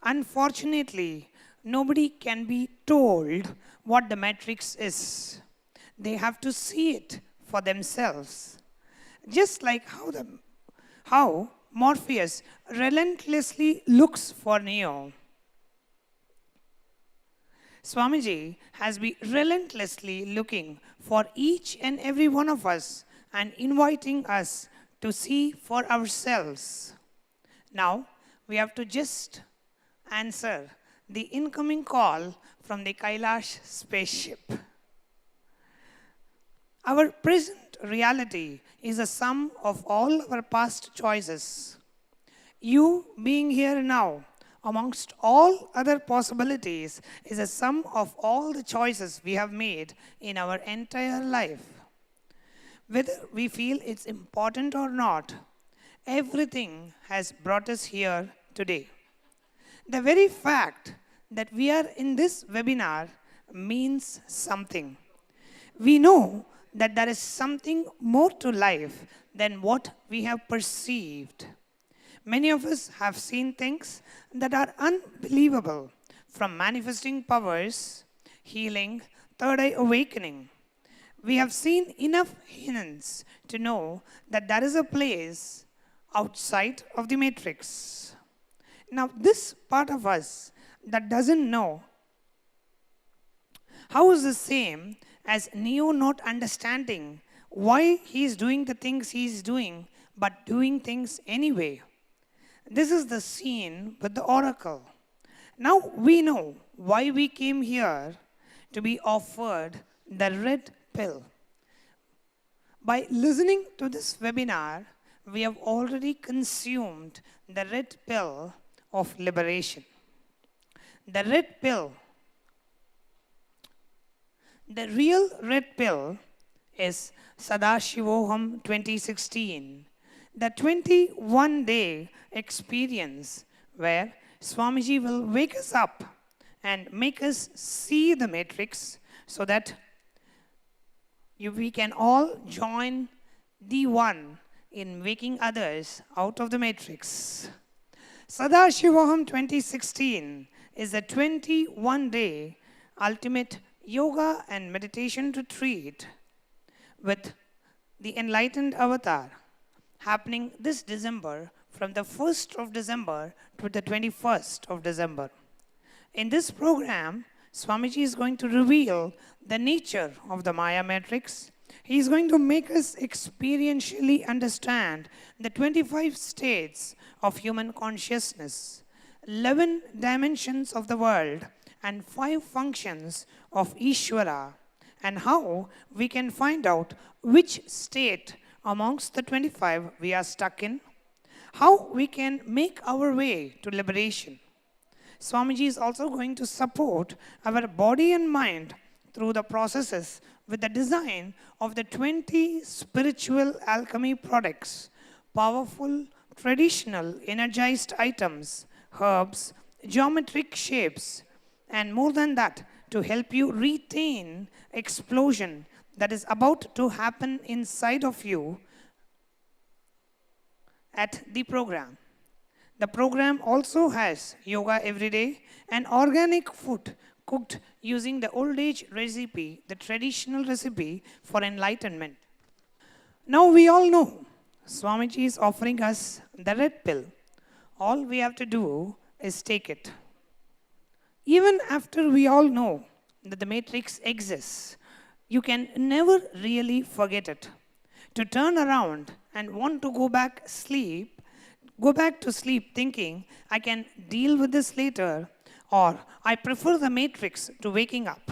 unfortunately, nobody can be told what the matrix is. They have to see it for themselves. Just like how Morpheus relentlessly looks for Neo. Swamiji has been relentlessly looking for each and every one of us and inviting us to see for ourselves. Now, we have to just answer the incoming call from the Kailash spaceship. Our present reality is a sum of all our past choices. You being here now, amongst all other possibilities, is a sum of all the choices we have made in our entire life. Whether we feel it's important or not, everything has brought us here today. The very fact that we are in this webinar means something. We know that there is something more to life than what we have perceived. Many of us have seen things that are unbelievable, from manifesting powers, healing, third eye awakening. We have seen enough hints to know that there is a place outside of the matrix. Now, this part of us that doesn't know how is the same as Neo not understanding why he is doing the things he is doing, but doing things anyway. This is the scene with the oracle. Now we know why we came here to be offered the red pill. By listening to this webinar, we have already consumed the red pill of liberation. The red pill, the real red pill is Sadashivoham 2016, the 21-day experience where Swamiji will wake us up and make us see the matrix so that we can all join the one in waking others out of the matrix. Sadashivoham 2016 is a 21-day ultimate yoga and meditation retreat with the enlightened avatar happening this December from the 1st of December to the 21st of December. In this program, Swamiji is going to reveal the nature of the Maya matrix. He is going to make us experientially understand the 25 states of human consciousness, 11 dimensions of the world, and 5 functions of Ishvara, and how we can find out which state amongst the 25 we are stuck in, how we can make our way to liberation. Swamiji is also going to support our body and mind through the processes with the design of the 20 spiritual alchemy products, powerful, traditional, energized items, herbs, geometric shapes, and more than that, to help you retain explosion that is about to happen inside of you at the program. The program also has yoga every day and organic food cooked using the old age recipe, the traditional recipe for enlightenment. Now we all know Swamiji is offering us the red pill. All we have to do is take it. Even after we all know that the matrix exists, you can never really forget it. To turn around and want to go back to sleep thinking, I can deal with this later, or I prefer the matrix to waking up.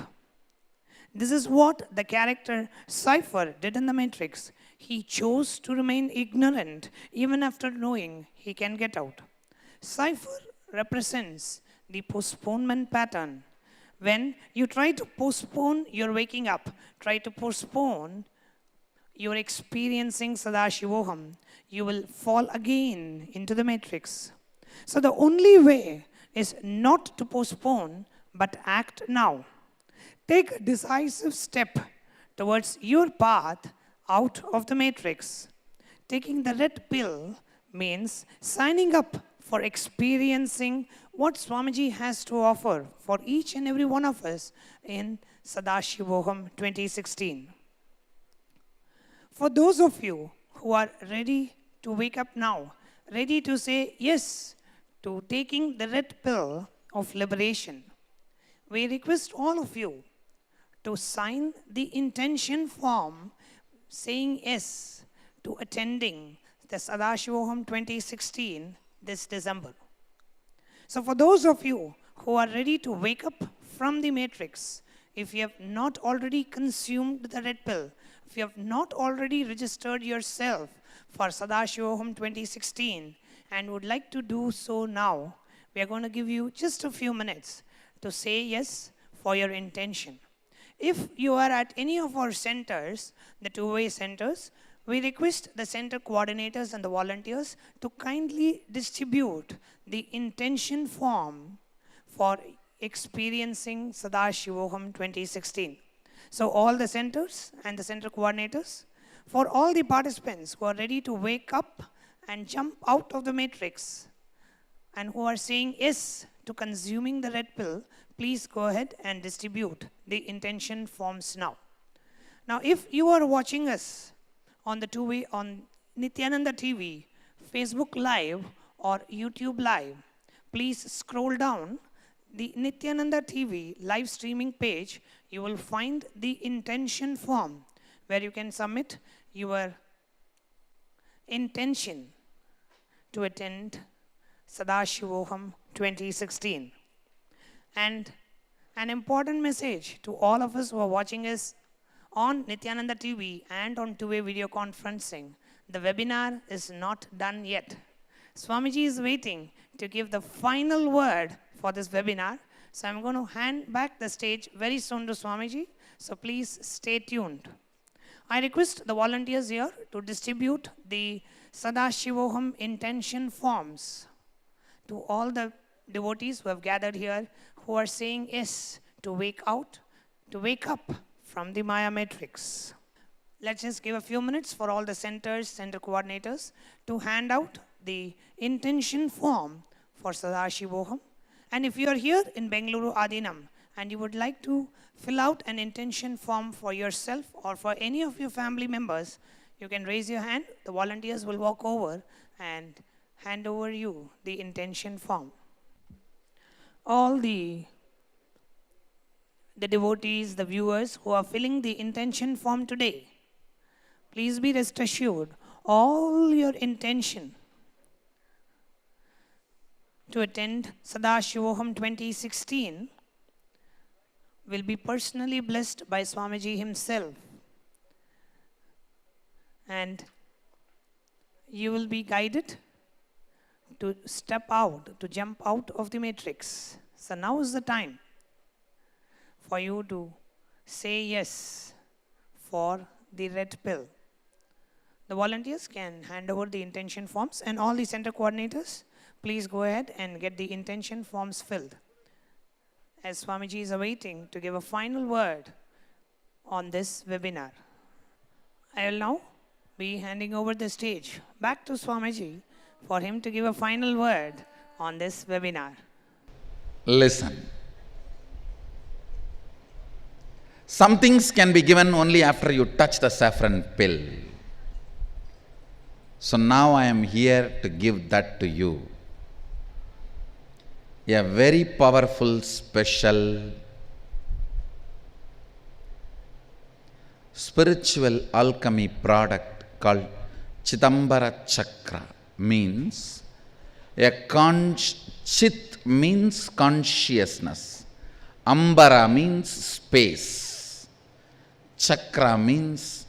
This is what the character Cypher did in the matrix. He chose to remain ignorant even after knowing he can get out. Cypher represents the postponement pattern. When you try to postpone your waking up, try to postpone your experiencing Sadashivoham, you will fall again into the matrix. So the only way is not to postpone, but act now. Take a decisive step towards your path out of the matrix. Taking the red pill means signing up for experiencing what Swamiji has to offer for each and every one of us in Sadashivoham 2016. For those of you who are ready to wake up now, ready to say yes to taking the red pill of liberation, we request all of you to sign the intention form saying yes to attending the Sadashivoham 2016 this December. So for those of you who are ready to wake up from the matrix, if you have not already consumed the red pill, if you have not already registered yourself for Sadashivoham 2016 and would like to do so now, we are going to give you just a few minutes to say yes for your intention. If you are at any of our centers, the two-way centers, we request the center coordinators and the volunteers to kindly distribute the intention form for experiencing Sadashivoham 2016. So all the centers and the center coordinators, for all the participants who are ready to wake up and jump out of the matrix and who are saying yes to consuming the red pill, please go ahead and distribute the intention forms now. Now, if you are watching us on the two-way on Nithyananda TV, Facebook Live or YouTube Live, please scroll down the Nithyananda TV live streaming page. You will find the intention form where you can submit your intention to attend Sadashivoham 2016. And an important message to all of us who are watching us on Nithyananda TV and on two-way video conferencing, the webinar is not done yet. Swamiji is waiting to give the final word for this webinar. So I'm going to hand back the stage very soon to Swamiji. So please stay tuned. I request the volunteers here to distribute the Sadashivoham intention forms to all the devotees who have gathered here, who are saying yes to wake up from the Maya matrix. Let's just give a few minutes for all the centers, center coordinators to hand out the intention form for Sadashivoham. And if you are here in Bengaluru Adinam and you would like to fill out an intention form for yourself or for any of your family members, you can raise your hand. The volunteers will walk over and hand over you the intention form. All the devotees, the viewers who are filling the intention form today, please be rest assured, all your intention to attend Sadashivoham 2016 will be personally blessed by Swamiji himself. And you will be guided to step out, to jump out of the matrix. So now is the time for you to say yes for the red pill. The volunteers can hand over the intention forms, and all the center coordinators, please go ahead and get the intention forms filled, as Swamiji is awaiting to give a final word on this webinar. I will now be handing over the stage back to Swamiji for him to give a final word on this webinar. Listen. Some things can be given only after you touch the saffron pill. So now I am here to give that to you. A very powerful, special, spiritual alchemy product called Chidambara Chakra means Chit means consciousness, Ambara means space, Chakra means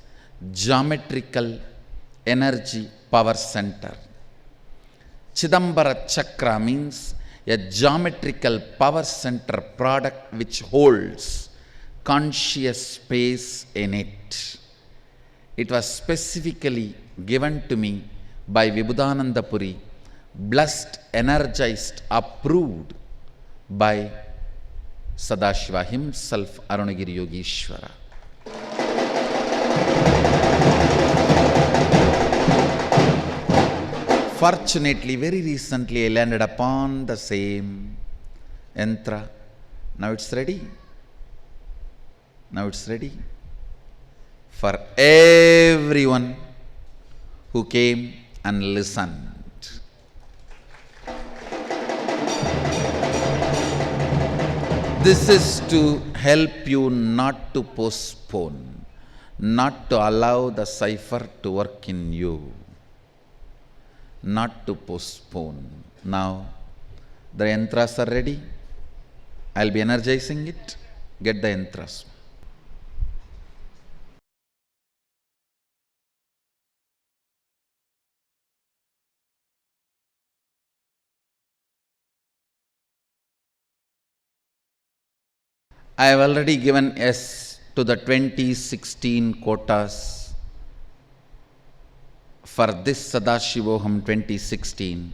geometrical energy power center. Chidambara Chakra means a geometrical power center product which holds conscious space in it. It was specifically given to me by Vibhudananda Puri, blessed, energized, approved by Sadashiva himself, Arunagiri Yogeshwara. Fortunately, very recently I landed upon the same yantra. Now it's ready. Now it's ready for everyone who came and listened. This is to help you not to postpone, not to allow the cipher to work in you, not to postpone. Now, the yantras are ready. I'll be energizing it. Get the yantras. I have already given yes to the 2016 quotas for this Sadashivoham 2016.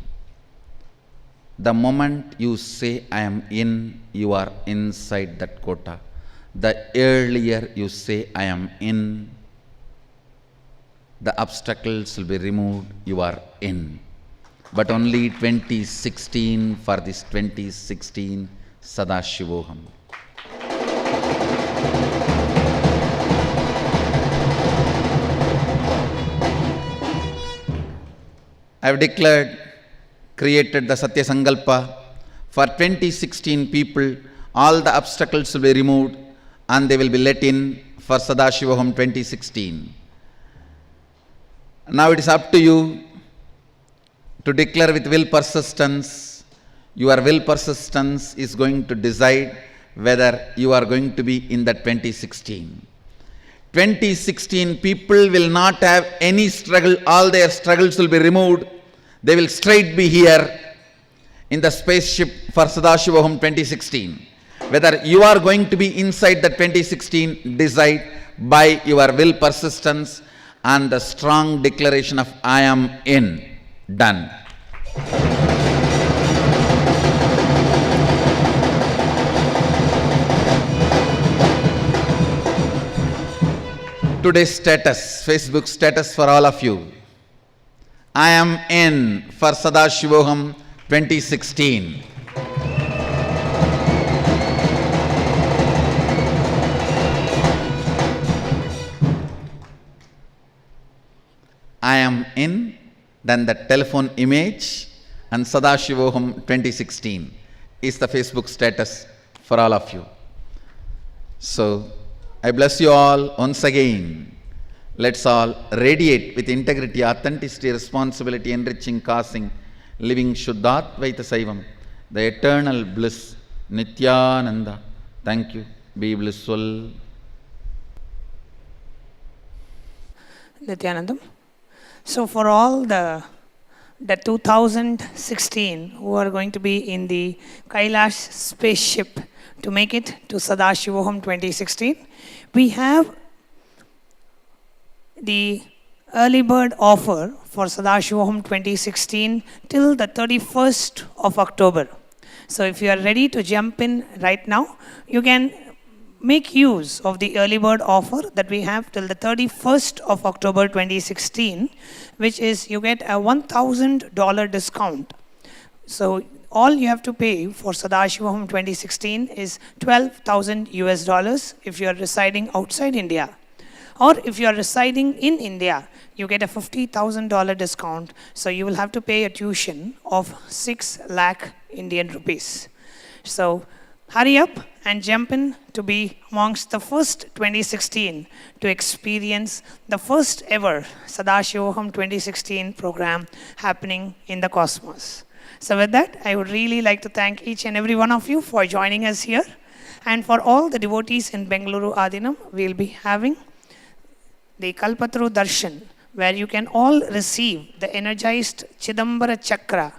The moment you say I am in, you are inside that quota. The earlier you say I am in, the obstacles will be removed, you are in. But only 2016 for this 2016 Sadashivoham. I have declared, created the Satya Sankalpa. For 2016 people, all the obstacles will be removed and they will be let in for Sadashivoham 2016. Now it is up to you to declare with will persistence. Your will persistence is going to decide whether you are going to be in that 2016. 2016 people will not have any struggle, all their struggles will be removed. They will straight be here in the spaceship for Sadashivoham 2016. Whether you are going to be inside the 2016, decide by your will persistence and the strong declaration of I am in. Done. Today's status, Facebook status for all of you. I am in for Sadashivoham 2016. I am in, then the telephone image and Sadashivoham 2016 is the Facebook status for all of you. So, I bless you all once again. Let's all radiate with integrity, authenticity, responsibility, enriching, causing, living Shuddhatvaita Saivam, the eternal bliss, Nithyananda. Thank you. Be blissful. Nithyanandam. So for all the 2016 who are going to be in the Kailash spaceship to make it to Sadashivoham 2016, we have the early bird offer for Sadashivoham 2016 till the 31st of October. So if you are ready to jump in right now, you can make use of the early bird offer that we have till the 31st of October 2016, which is you get a $1,000 discount. So all you have to pay for Sadashivoham 2016 is $12,000 if you are residing outside India. Or if you are residing in India, you get a $50,000 discount. So you will have to pay a tuition of 6 lakh Indian rupees. So hurry up and jump in to be amongst the first 2016 to experience the first ever Sadashivoham 2016 program happening in the cosmos. So with that, I would really like to thank each and every one of you for joining us here. And for all the devotees in Bengaluru Adinam, we'll be having the Kalpataru Darshan, where you can all receive the energized Chidambara Chakra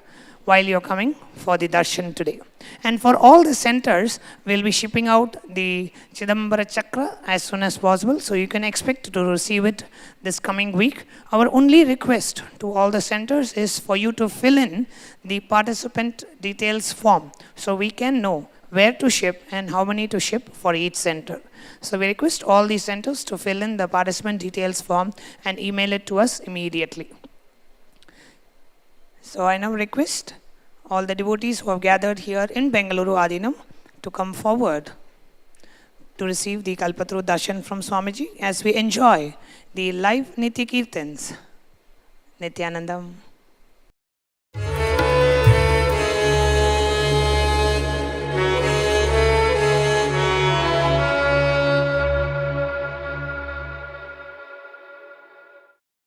while you're coming for the darshan today. And for all the centers, we'll be shipping out the Chidambara Chakra as soon as possible, so you can expect to receive it this coming week. Our only request to all the centers is for you to fill in the participant details form, so we can know where to ship and how many to ship for each center. So we request all these centers to fill in the participant details form and email it to us immediately. So I now request all the devotees who have gathered here in Bengaluru Adinam to come forward to receive the Kalpatru Darshan from Swamiji as we enjoy the live Nitya Kirtans. Nithyananda.